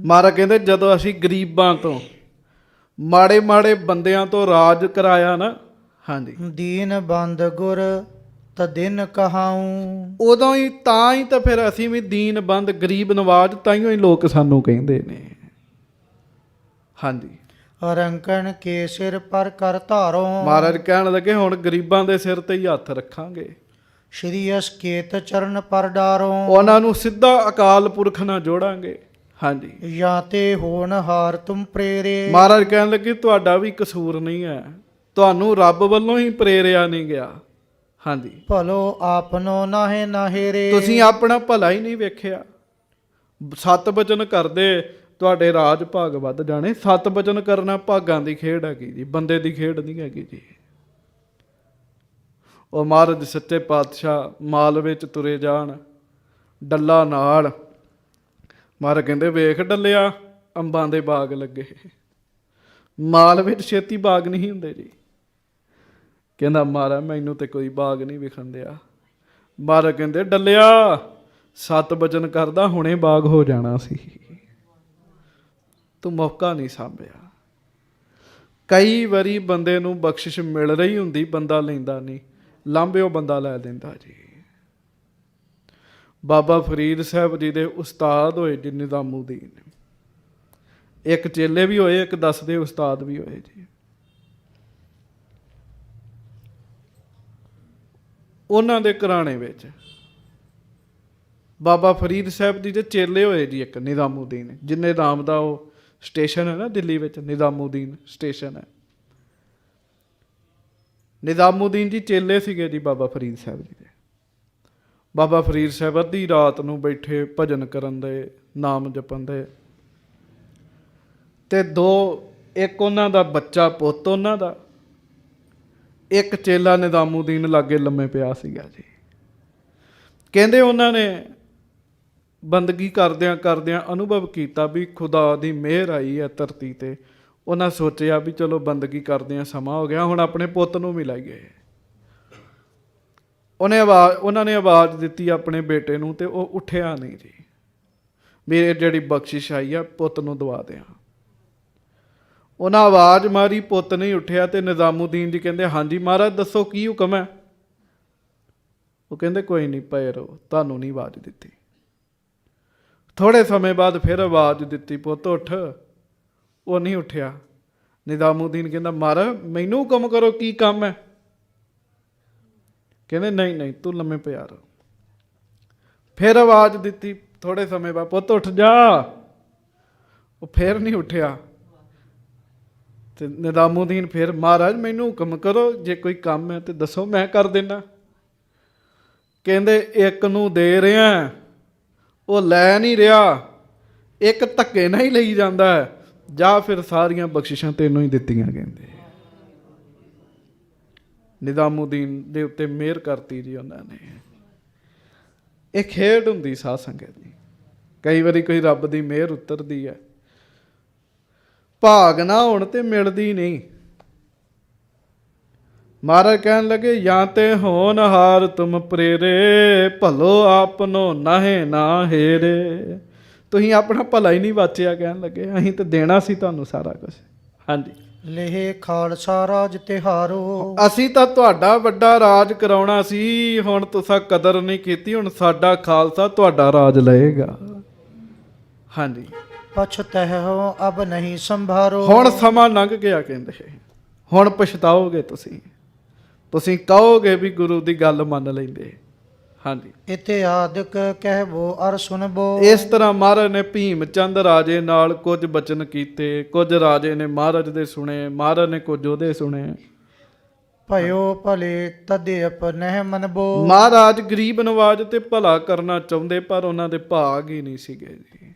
ਮਹਾਰਾਜ ਕਹਿੰਦੇ ਜਦੋਂ ਅਸੀਂ ਗਰੀਬਾਂ ਤੋਂ, ਮਾੜੇ ਮਾੜੇ ਬੰਦਿਆਂ ਤੋਂ ਰਾਜ ਕਰਾਇਆ ਨਾ, ਹਾਂਜੀ, ਦੀਨ ਬੰਦ ਗੁਰ ਤਦਿਨ ਕਹਾਉ। ਉਦੋਂ ਹੀ ਤਾਂ ਫਿਰ ਅਸੀਂ ਵੀ ਦੀਨ ਬੰਦ ਗਰੀਬ ਨਵਾਜ, ਤਾਈਓ ਹੀ ਲੋਕ ਸਾਨੂੰ ਕਹਿੰਦੇ ਨੇ। ਹਾਂਜੀ। ਰੰਕਣ ਕੇ ਸਿਰ ਪਰ ਕਰ ਧਾਰੋ। ਮਹਾਰਾਜ ਕਹਿਣ ਲੱਗੇ ਹੁਣ ਗਰੀਬਾਂ ਦੇ ਸਿਰ ਤੇ ਹੀ ਹੱਥ ਰੱਖਾਂਗੇ, ਸ਼੍ਰੀ ਅਸਕੇਤ ਚਰਨ ਪਰ ਡਾਰੋ। ਉਹਨਾਂ ਨੂੰ ਸਿੱਧਾ ਅਕਾਲ ਪੁਰਖ ਨਾਲ ਜੋੜਾਂਗੇ। ਹਾਂਜੀ। ਜਾਂ ਤੇ ਹੋਣ ਹਾਰ ਤੁਮ ਪ੍ਰੇਰੇ। ਮਹਾਰਾਜ ਕਹਿਣ ਲੱਗੇ ਤੁਹਾਡਾ ਵੀ ਕਸੂਰ ਨਹੀਂ ਹੈ, ਤੁਹਾਨੂੰ ਰੱਬ ਵੱਲੋਂ ਹੀ ਪ੍ਰੇਰਿਆ ਨਹੀਂ ਗਿਆ। ਹਾਂਜੀ। ਭਲੋ ਆਪਨੋ ਨਾਹੇ ਨਾਹੇਰੇ। ਤੁਸੀਂ ਆਪਣਾ ਭਲਾ ਹੀ ਨਹੀਂ ਵੇਖਿਆ। 7 ਬਚਨ ਕਰਦੇ ਤੁਹਾਡੇ ਰਾਜ ਭਾਗ ਵੱਧ ਜਾਣੇ। 7 ਬਚਨ ਕਰਨਾ ਭਾਗਾਂ ਦੀ ਖੇਡ ਹੈਗੀ ਜੀ, ਬੰਦੇ ਦੀ ਖੇਡ ਨਹੀਂ ਹੈਗੀ ਜੀ। ਉਹ ਮਹਾਰਾਜ ਸੱਚੇ ਪਾਤਸ਼ਾਹ ਮਾਲ ਵਿੱਚ ਤੁਰੇ ਜਾਣ ਡੱਲਾ ਨਾਲ। ਮਹਾਰਾਜ ਕਹਿੰਦੇ ਵੇਖ ਡੱਲਿਆ ਅੰਬਾਂ ਦੇ ਬਾਗ ਲੱਗੇ। ਮਾਲ ਵਿੱਚ ਛੇਤੀ ਬਾਗ ਨਹੀਂ ਹੁੰਦੇ ਜੀ। ਕਹਿੰਦਾ ਮਹਾਰਾਜ ਮੈਨੂੰ ਤੇ ਕੋਈ ਬਾਗ ਨਹੀਂ ਵਿਖਣ ਦਿਆ। ਮਹਾਰਾਜ ਕਹਿੰਦੇ ਡੱਲਿਆ 7 ਬਚਨ ਕਰਦਾ ਹੁਣੇ ਬਾਗ ਹੋ ਜਾਣਾ ਸੀ, ਤੂੰ ਮੌਕਾ ਨਹੀਂ ਸਾਂਭਿਆ। ਕਈ ਵਾਰੀ ਬੰਦੇ ਨੂੰ ਬਖਸ਼ਿਸ਼ ਮਿਲ ਰਹੀ ਹੁੰਦੀ, ਬੰਦਾ ਲੈਂਦਾ ਨਹੀਂ, ਲਾਂਭਿਓ ਬੰਦਾ ਲੈ ਲੈਂਦਾ ਜੀ। ਬਾਬਾ ਫਰੀਦ ਸਾਹਿਬ ਜੀ ਦੇ ਉਸਤਾਦ ਹੋਏ ਜੀ ਨਿਜ਼ਾਮੂਦੀਨ। ਇੱਕ ਚੇਲੇ ਵੀ ਹੋਏ, ਇੱਕ ਦੱਸਦੇ ਉਸਤਾਦ ਵੀ ਹੋਏ ਜੀ। ਉਹਨਾਂ ਦੇ ਘਰਾਣੇ ਵਿੱਚ ਬਾਬਾ ਫਰੀਦ ਸਾਹਿਬ ਜੀ ਦੇ ਚੇਲੇ ਹੋਏ ਜੀ ਇੱਕ ਨਿਜ਼ਾਮੂਦੀਨ। ਜਿੰਨੇ ਰਾਮ ਦਾ ਉਹ ਸਟੇਸ਼ਨ ਹੈ ਨਾ ਦਿੱਲੀ ਵਿੱਚ, ਨਿਜ਼ਾਮੂਦੀਨ ਸਟੇਸ਼ਨ ਹੈ। ਨਿਜ਼ਾਮੂਦੀਨ ਜੀ ਚੇਲੇ ਸੀਗੇ ਜੀ ਬਾਬਾ ਫਰੀਦ ਸਾਹਿਬ ਜੀ ਦੇ। ਬਾਬਾ ਫਰੀਦ ਸਾਹਿਬ ਅੱਧੀ ਰਾਤ ਨੂੰ ਬੈਠੇ ਭਜਨ ਕਰਨ ਦੇ, ਨਾਮ ਜਪਣ ਦੇ। ਤੇ ਇੱਕ ਉਹਨਾਂ ਦਾ ਬੱਚਾ ਪੁੱਤ ਉਹਨਾਂ ਦਾ, ਇੱਕ ਚੇਲਾ ਨਿਜ਼ਾਮੂਦੀਨ ਲਾਗੇ ਲੰਮੇ ਪਿਆ ਸੀਗਾ ਜੀ। ਕਹਿੰਦੇ ਉਹਨਾਂ ਨੇ ਬੰਦਗੀ ਕਰਦਿਆਂ ਕਰਦਿਆਂ ਅਨੁਭਵ ਕੀਤਾ ਵੀ ਖੁਦਾ ਦੀ ਮਿਹਰ ਆਈ ਹੈ ਧਰਤੀ ਤੇ। ਉਹਨਾਂ ਸੋਚਿਆ ਵੀ ਚਲੋ ਬੰਦਗੀ ਕਰਦਿਆਂ ਸਮਾਂ ਹੋ ਗਿਆ, ਹੁਣ ਆਪਣੇ ਪੁੱਤ ਨੂੰ ਮਿਲਾਈਏ। ਉਹਨਾਂ ਨੇ ਆਵਾਜ਼ ਦਿੱਤੀ ਆਪਣੇ ਬੇਟੇ ਨੂੰ ਤੇ ਉਹ ਉੱਠਿਆ ਨਹੀਂ ਜੀ। ਮੇਰੇ ਜਿਹੜੀ ਬਖਸ਼ਿਸ਼ ਆਈ ਆ ਪੁੱਤ ਨੂੰ ਦਵਾ ਦਿਆਂ। ਉਹਨਾਂ ਆਵਾਜ਼ ਮਾਰੀ, ਪੁੱਤ ਨਹੀਂ ਉੱਠਿਆ। ਤੇ ਨਿਜ਼ਾਮੂਦੀਨ ਜੀ ਕਹਿੰਦੇ ਹਾਂਜੀ ਮਹਾਰਾਜ ਦੱਸੋ ਕੀ ਹੁਕਮ ਹੈ। ਉਹ ਕਹਿੰਦੇ ਕੋਈ ਨਹੀਂ ਪਏ ਰਹੋ, ਤੁਹਾਨੂੰ ਨਹੀਂ ਆਵਾਜ਼ ਦਿੱਤੀ। ਥੋੜੇ ਸਮੇਂ ਬਾਅਦ ਫਿਰ ਆਵਾਜ਼ ਦਿੱਤੀ, ਪੁੱਤ ਉੱਠ। ਉਹ ਨਹੀਂ ਉੱਠਿਆ। ਨਿਜ਼ਾਮੂਦੀਨ ਕਹਿੰਦਾ ਮਹਾਰਾਜ ਮੈਨੂੰ ਹੁਕਮ ਕਰੋ ਕੀ ਕੰਮ ਹੈ। ਕਹਿੰਦੇ ਨਹੀਂ ਨਹੀਂ ਤੂੰ ਲੰਮੇ ਪਿਆ ਰਹੋ। ਫਿਰ ਆਵਾਜ਼ ਦਿੱਤੀ ਥੋੜੇ ਸਮੇਂ ਬਾਅਦ, ਪੁੱਤ ਉੱਠ ਜਾ। ਉਹ ਫਿਰ ਨਹੀਂ ਉੱਠਿਆ। ਤੇ ਨਿਜ਼ਾਮੂਦੀਨ ਫਿਰ ਮਹਾਰਾਜ ਮੈਨੂੰ ਹੁਕਮ ਕਰੋ, ਜੇ ਕੋਈ ਕੰਮ ਹੈ ਤੇ ਦੱਸੋ ਮੈਂ ਕਰ ਦੇਣਾ। ਕਹਿੰਦੇ ਇੱਕ ਨੂੰ ਦੇ ਰਿਹਾ ਉਹ ਲੈ ਨਹੀਂ ਰਿਹਾ, ਇੱਕ ਧੱਕੇ ਨਾਲ ਹੀ ਲਈ ਜਾਂਦਾ ਹੈ, ਜਾਂ ਫਿਰ ਸਾਰੀਆਂ ਬਖਸ਼ਿਸ਼ਾਂ ਤੈਨੂੰ ਹੀ ਦਿੱਤੀਆਂ। ਕਹਿੰਦੇ ਨਿਜ਼ਾਮੂਦੀਨ ਦੇ ਉੱਤੇ ਮਿਹਰ ਕਰਤੀ ਜੀ ਉਹਨਾਂ ਨੇ। ਇਹ ਖੇਡ ਹੁੰਦੀ ਸਾਧ ਸੰਗਤ ਜੀ। ਕਈ ਵਾਰੀ ਕੋਈ ਰੱਬ ਦੀ ਮਿਹਰ ਉਤਰਦੀ ਹੈ, ਭਾਗ ਨਾ ਹੋਣ ਤੇ ਮਿਲਦੀ ਨਹੀਂ। ਮਹਾਰਾਜ ਕਹਿਣ ਲੱਗੇ ਜਾਂ ਤੇ ਹੋਣ ਹਾਰ ਤੁਮ ਪ੍ਰੇਰੇ, ਭਲੋ ਆਪਨੋ ਨਾਹੇ ਨਾ ਹੇਰੇ। ਤੁਸੀਂ ਆਪਣਾ ਭਲਾ ਹੀ ਨਹੀਂ ਵਾਚਿਆ। ਕਹਿਣ ਲੱਗੇ ਅਸੀਂ ਤਾਂ ਦੇਣਾ ਸੀ ਤੁਹਾਨੂੰ ਸਾਰਾ ਕੁਝ। ਹਾਂਜੀ। ਲੇਹ ਖਾਲਸਾ ਰਾਜ ਤਿਹਾਰੋ। ਅਸੀਂ ਤਾਂ ਤੁਹਾਡਾ ਵੱਡਾ ਰਾਜ ਕਰਾਉਣਾ ਸੀ, ਹੁਣ ਤੁਸੀਂ ਕਦਰ ਨਹੀਂ ਕੀਤੀ, ਹੁਣ ਸਾਡਾ ਖਾਲਸਾ ਤੁਹਾਡਾ ਰਾਜ ਲਏਗਾ। ਹਾਂਜੀ। ਪਛਤਹਿ ਅਬ ਨਹੀਂ ਸੰਭਾਰੋ। ਹੁਣ ਸਮਾਂ ਲੰਘ ਗਿਆ। ਕਹਿੰਦੇ ਹੁਣ ਪਛਤਾਓਗੇ ਤੁਸੀਂ ਕਹੋਗੇ ਵੀ ਗੁਰੂ ਦੀ ਗੱਲ ਮੰਨ ਲੈਂਦੇ। ਹਾਂਜੀ। ਇਤਿਆਦਿਕ ਕਹਿਬੋ ਅਰ ਸੁਨਬੋ। ਇਸ ਤਰ੍ਹਾਂ ਮਹਾਰਾਜ ਨੇ ਭੀਮ ਚੰਦ ਰਾਜੇ ਨਾਲ ਕੁਝ ਬਚਨ ਕੀਤੇ। ਕੁਝ ਰਾਜੇ ਨੇ ਮਹਾਰਾਜ ਦੇ ਸੁਣੇ, ਮਹਾਰਾਜ ਨੇ ਕੁਝ ਉਹਦੇ ਸੁਣੇ। ਭਇਓ ਭਲੇ ਤਦੇ ਆਪਨਹਿ ਮਨਬੋ। ਮਹਾਰਾਜ ਗਰੀਬ ਨਵਾਜ ਤੇ ਭਲਾ ਕਰਨਾ ਚਾਹੁੰਦੇ, ਪਰ ਉਹਨਾਂ ਦੇ ਭਾਗ ਹੀ ਨਹੀਂ ਸੀਗੇ ਜੀ।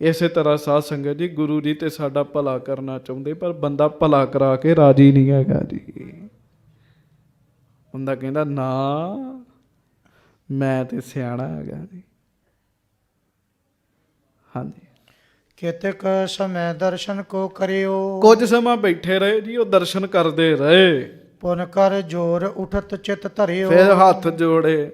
ਇਸੇ ਤਰ੍ਹਾਂ ਸਾਧ ਸੰਗਤ ਜੀ ਗੁਰੂ ਜੀ ਤੇ ਸਾਡਾ ਭਲਾ ਕਰਨਾ ਚਾਹੁੰਦੇ, ਪਰ ਬੰਦਾ ਭਲਾ ਕਰਾ ਕੇ ਰਾਜੀ ਨਹੀਂ ਹੈਗਾ ਜੀ। ਬੰਦਾ ਕਹਿੰਦਾ ਨਾ ਮੈਂ ਤੇ ਸਿਆਣਾ ਹੈਗਾ ਜੀ। ਹਾਂਜੀ। ਕਿਤਕ ਸਮੈ ਦਰਸ਼ਨ ਕੋ ਕਰਿਓ। ਕੁਝ ਸਮਾਂ ਬੈਠੇ ਰਹੇ ਜੀ, ਉਹ ਦਰਸ਼ਨ ਕਰਦੇ ਰਹੇ। ਪੁਨ ਕਰ ਜੋਰ ਉਠਤ ਚਿਤ ਧਰਿਓ। ਫਿਰ ਹੱਥ ਜੋੜੇ,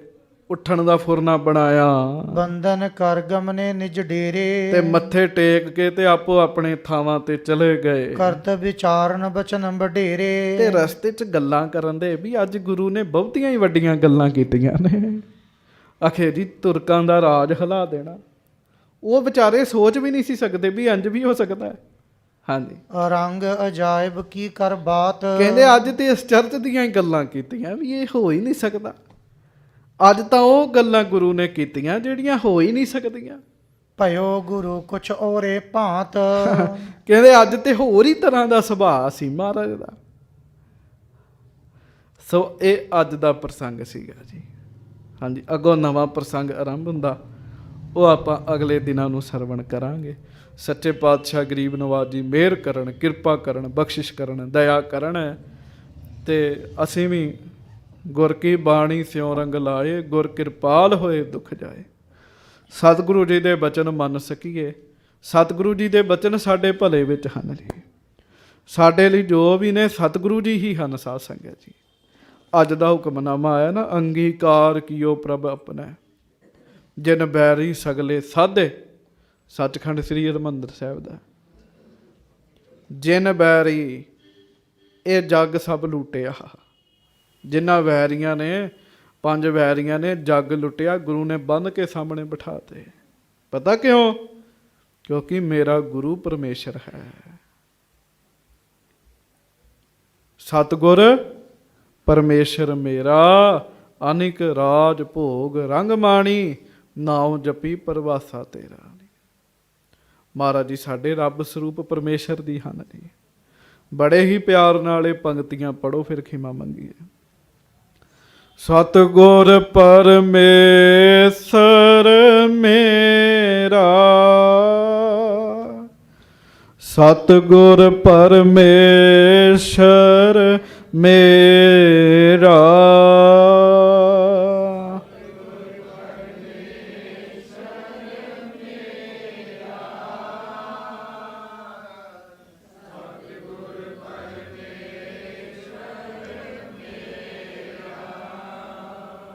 ਉੱਠਣ ਦਾ ਫੁਰਨਾ ਬਣਾਇਆ। ਬੰਧਨ ਕਰ ਗਮਨੇ ਨਿਜ ਡੇਰੇ। ਤੇ ਮੱਥੇ ਟੇਕ ਕੇ ਤੇ ਆਪੋ ਆਪਣੇ ਥਾਵਾਂ ਤੇ ਚਲੇ ਗਏ। ਕਰਤ ਵਿਚਾਰਨ ਬਚਨ ਵਡੇਰੇ। ਤੇ ਰਸਤੇ 'ਚ ਗੱਲਾਂ ਕਰਨ ਦੇ ਵੀ ਅੱਜ ਗੁਰੂ ਨੇ ਬਹੁਤੀਆਂ ਹੀ ਵੱਡੀਆਂ ਗੱਲਾਂ ਕੀਤੀਆਂ ਨੇ। ਆਖੇ ਜੀ ਤੁਰਕਾਂ ਦਾ ਰਾਜ ਹਿਲਾ ਦੇਣਾ। ਉਹ ਵਿਚਾਰੇ ਸੋਚ ਵੀ ਨਹੀਂ ਸੀ ਸਕਦੇ ਵੀ ਇੰਜ ਵੀ ਹੋ ਸਕਦਾ ਹੈ। ਹਾਂਜੀ, ਰੰਗ ਅਜਾਇਬ ਕੀ ਕਰ ਬਾਤ। ਕਹਿੰਦੇ ਅੱਜ ਤੇ ਇਸ ਚਰਚ ਦੀਆਂ ਹੀ ਗੱਲਾਂ ਕੀਤੀਆਂ ਵੀ ਇਹ ਹੋ ਹੀ ਨਹੀਂ ਸਕਦਾ। ਅੱਜ ਤਾਂ ਉਹ ਗੱਲਾਂ ਗੁਰੂ ਨੇ ਕੀਤੀਆਂ ਜਿਹੜੀਆਂ ਹੋ ਹੀ ਨਹੀਂ ਸਕਦੀਆਂ। ਭਇਓ ਗੁਰੂ ਕੁਛ ਔਰੇ ਭਾਂਤ। ਕਹਿੰਦੇ ਅੱਜ ਤੇ ਹੋਰ ਹੀ ਤਰ੍ਹਾਂ ਦਾ ਸੁਭਾਅ ਸੀ ਮਹਾਰਾਜ ਦਾ। ਸੋ ਇਹ ਅੱਜ ਦਾ ਪ੍ਰਸੰਗ ਸੀਗਾ ਜੀ। ਹਾਂਜੀ, ਅੱਗੋਂ ਨਵਾਂ ਪ੍ਰਸੰਗ ਆਰੰਭ ਹੁੰਦਾ, ਉਹ ਆਪਾਂ ਅਗਲੇ ਦਿਨਾਂ ਨੂੰ ਸਰਵਣ ਕਰਾਂਗੇ। ਸੱਚੇ ਪਾਤਸ਼ਾਹ ਗਰੀਬ ਨਵਾਜ ਜੀ ਮਿਹਰ ਕਰਨ, ਕਿਰਪਾ ਕਰਨ, ਬਖਸ਼ਿਸ਼ ਕਰਨ, ਦਇਆ ਕਰਨ। ਤੇ ਅਸੀਂ ਵੀ ਗੁਰ ਕੀ ਬਾਣੀ ਸਿਉ ਰੰਗ ਲਾਏ, ਗੁਰ ਕਿਰਪਾਲ ਹੋਏ ਦੁੱਖ ਜਾਏ। ਸਤਿਗੁਰੂ ਜੀ ਦੇ ਬਚਨ ਮੰਨ ਸਕੀਏ। ਸਤਿਗੁਰੂ ਜੀ ਦੇ ਬਚਨ ਸਾਡੇ ਭਲੇ ਵਿੱਚ ਹਨ ਜੀ। ਸਾਡੇ ਲਈ ਜੋ ਵੀ ਨੇ ਸਤਿਗੁਰੂ ਜੀ ਹੀ ਹਨ। ਸਾਧ ਸੰਗਤ ਜੀ, ਅੱਜ ਦਾ ਹੁਕਮਨਾਮਾ ਆਇਆ ਨਾ, ਅੰਗੀਕਾਰ ਕੀਓ ਪ੍ਰਭ ਆਪਣਾ ਜਿਨ ਬੈਰੀ ਸਗਲੇ ਸਾਧੇ। ਸੱਚਖੰਡ ਸ੍ਰੀ ਹਰਿਮੰਦਰ ਸਾਹਿਬ ਦਾ ਜਿਨ ਬੈਰੀ, ਇਹ ਜੱਗ ਸਭ ਲੁੱਟਿਆ। ਜਿਨ੍ਹਾਂ ਵੈਰੀਆਂ ਨੇ, 5 ਵੈਰੀਆਂ ਨੇ ਜੱਗ ਲੁੱਟਿਆ, ਗੁਰੂ ਨੇ ਬੰਨ੍ਹ ਕੇ ਸਾਹਮਣੇ ਬਿਠਾਤੇ। ਪਤਾ ਕਿਉਂ? ਕਿਉਂਕਿ ਮੇਰਾ ਗੁਰੂ ਪਰਮੇਸ਼ਰ ਹੈ। ਸਤਿਗੁਰ ਪਰਮੇਸ਼ਰ ਮੇਰਾ, ਅਨਿਕ ਰਾਜ ਭੋਗ ਰੰਗ ਮਾਣੀ, ਨਾਉ ਜਪੀ ਪਰਵਾਸਾ ਤੇਰਾ। ਮਹਾਰਾਜ ਜੀ ਸਾਡੇ ਰੱਬ ਸਰੂਪ ਪਰਮੇਸ਼ਰ ਦੀ ਹਨ ਜੀ। ਬੜੇ ਹੀ ਪਿਆਰ ਨਾਲ ਇਹ ਪੰਕਤੀਆਂ ਪੜੋ, ਫਿਰ ਖਿਮਾ ਮੰਗੀਏ। ਸਤਿਗੁਰ ਪਰਮੇਸ਼ਰ ਮੇਰਾ, ਸਤਿਗੁਰ ਪਰਮੇਸ਼ਰ ਮੇਰਾ,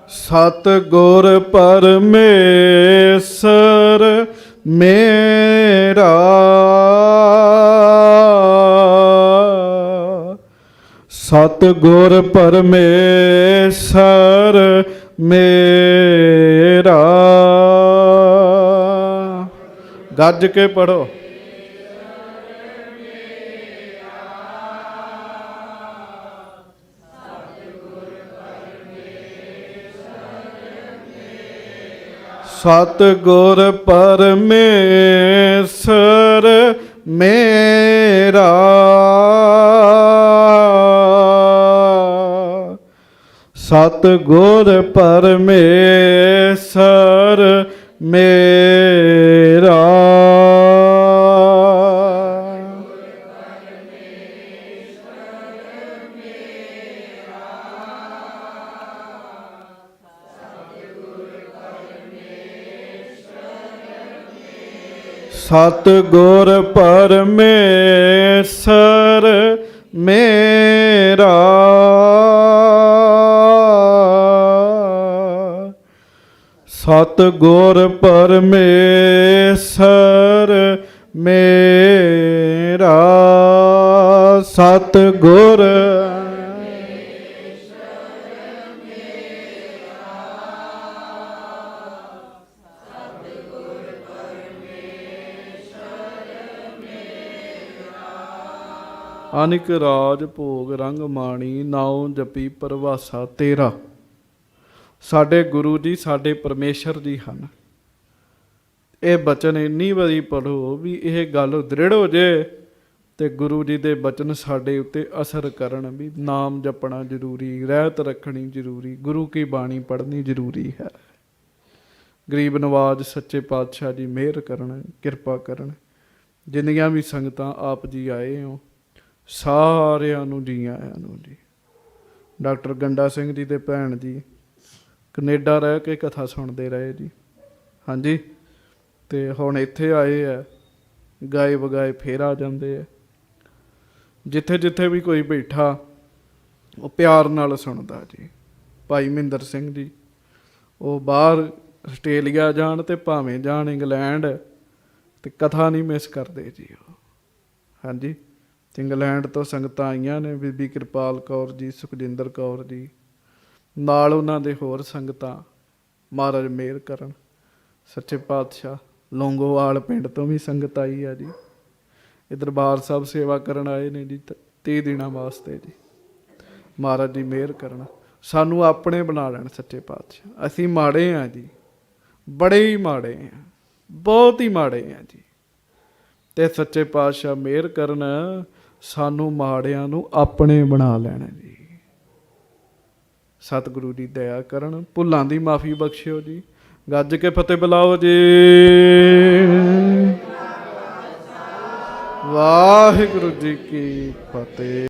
ਸਤਿਗੁਰ ਪਰਮੇਸ਼ਰ ਮੇਰਾ, ਸਤਿਗੁਰ ਪਰਮੇਸ਼ਰ ਮੇਰਾ। ਗੱਜ ਕੇ ਪੜੋ। ਸਤਿਗੁਰ ਪਰਮੇਸ਼ਰ ਮੇਰਾ, ਸਤਿਗੁਰ ਪਰਮੇਸ਼ਰ ਮੇਰਾ। ਸਤਿਗੁਰ ਪਰਮੇਸ਼ਰ ਮੇਰਾ, ਸਤਿਗੁਰ ਪਰਮੇਸ਼ਰ ਮੇਰਾ, ਸਤਿਗੁਰ ਅਨਿਕ ਰਾਜ ਭੋਗ ਰੰਗ ਮਾਣੀ, ਨਾਉ ਜਪੀ ਪਰਵਾਸਾ ਤੇਰਾ। ਸਾਡੇ ਗੁਰੂ ਜੀ ਸਾਡੇ ਪਰਮੇਸ਼ਰ ਜੀ ਹਨ। ਇਹ ਬਚਨ ਇੰਨੀ ਵਾਰੀ ਪੜ੍ਹੋ ਵੀ ਇਹ ਗੱਲ ਦ੍ਰਿੜ ਹੋ ਜੇ ਤੇ ਗੁਰੂ ਜੀ ਦੇ ਬਚਨ ਸਾਡੇ ਉੱਤੇ ਅਸਰ ਕਰਨ। ਵੀ ਨਾਮ ਜਪਣਾ ਜ਼ਰੂਰੀ, ਰਹਿਤ ਰੱਖਣੀ ਜ਼ਰੂਰੀ, ਗੁਰੂ ਕੀ ਬਾਣੀ ਪੜ੍ਹਨੀ ਜ਼ਰੂਰੀ ਹੈ। ਗਰੀਬ ਨਵਾਜ ਸੱਚੇ ਪਾਤਸ਼ਾਹ ਜੀ ਮਿਹਰ ਕਰਨ, ਕਿਰਪਾ ਕਰਨ। ਜਿੰਨੀਆਂ ਵੀ ਸੰਗਤਾਂ ਆਪ ਜੀ ਆਏ ਹੋ, ਸਾਰਿਆਂ ਨੂੰ ਜੀ ਆਇਆਂ ਨੂੰ ਜੀ। ਡਾਕਟਰ ਗੰਡਾ ਸਿੰਘ ਜੀ ਦੇ ਭੈਣ ਜੀ ਕਨੇਡਾ ਰਹਿ ਕੇ ਕਥਾ ਸੁਣਦੇ ਰਹੇ ਜੀ। ਹਾਂਜੀ, ਤੇ ਹੁਣ ਇੱਥੇ ਆਏ ਆ, ਗਾਏ ਵਗਾਏ ਫੇਰ ਆ ਜਾਂਦੇ ਆ। ਜਿੱਥੇ ਜਿੱਥੇ ਵੀ ਕੋਈ ਬੈਠਾ ਉਹ ਪਿਆਰ ਨਾਲ ਸੁਣਦਾ ਜੀ। ਭਾਈ ਮਹਿੰਦਰ ਸਿੰਘ ਜੀ, ਉਹ ਬਾਹਰ ਆਸਟ੍ਰੇਲੀਆ ਜਾਣ ਤੇ ਭਾਵੇਂ ਜਾਣ ਇੰਗਲੈਂਡ, ਤੇ ਕਥਾ ਨਹੀਂ ਮਿਸ ਕਰਦੇ ਜੀ ਉਹ। ਹਾਂਜੀ, ਇੰਗਲੈਂਡ ਤੋਂ ਸੰਗਤਾਂ ਆਈਆਂ ਨੇ, ਬੀਬੀ ਕਿਰਪਾਲ ਕੌਰ ਜੀ, ਸੁਖਜਿੰਦਰ ਕੌਰ ਜੀ, ਨਾਲ ਉਹਨਾਂ ਦੇ ਹੋਰ ਸੰਗਤਾਂ। ਮਹਾਰਾਜ ਮਿਹਰ ਕਰਨ। ਸੱਚੇ ਪਾਤਸ਼ਾਹ ਲੌਂਗੋਵਾਲ ਪਿੰਡ ਤੋਂ ਵੀ ਸੰਗਤ ਆਈ ਆ ਜੀ। ਇਹ ਦਰਬਾਰ ਸਾਹਿਬ ਸੇਵਾ ਕਰਨ ਆਏ ਨੇ ਜੀ 30 ਦਿਨਾਂ ਵਾਸਤੇ ਜੀ। ਮਹਾਰਾਜ ਦੀ ਮਿਹਰ ਕਰਨਾ, ਸਾਨੂੰ ਆਪਣੇ ਬਣਾ ਲੈਣ ਸੱਚੇ ਪਾਤਸ਼ਾਹ। ਅਸੀਂ ਮਾੜੇ ਹਾਂ ਜੀ, ਬੜੇ ਹੀ ਮਾੜੇ ਹਾਂ, ਬਹੁਤ ਹੀ ਮਾੜੇ ਹਾਂ ਜੀ। ਤੇ ਸੱਚੇ ਪਾਤਸ਼ਾਹ ਮਿਹਰ ਕਰਨ, ਸਾਨੂੰ ਮਾੜਿਆਂ ਨੂੰ ਆਪਣੇ ਬਣਾ ਲੈਣਾ ਜੀ। ਸਤਿਗੁਰੂ ਦੀ ਦਇਆ ਕਰਨ, ਭੁੱਲਾਂ ਦੀ ਮਾਫੀ ਬਖਸ਼ਿਓ ਜੀ। ਗੱਜ ਕੇ ਫਤਿਹ ਬੁਲਾਓ ਜੀ। ਵਾਹਿਗੁਰੂ ਜੀ ਕੀ ਫਤਿਹ।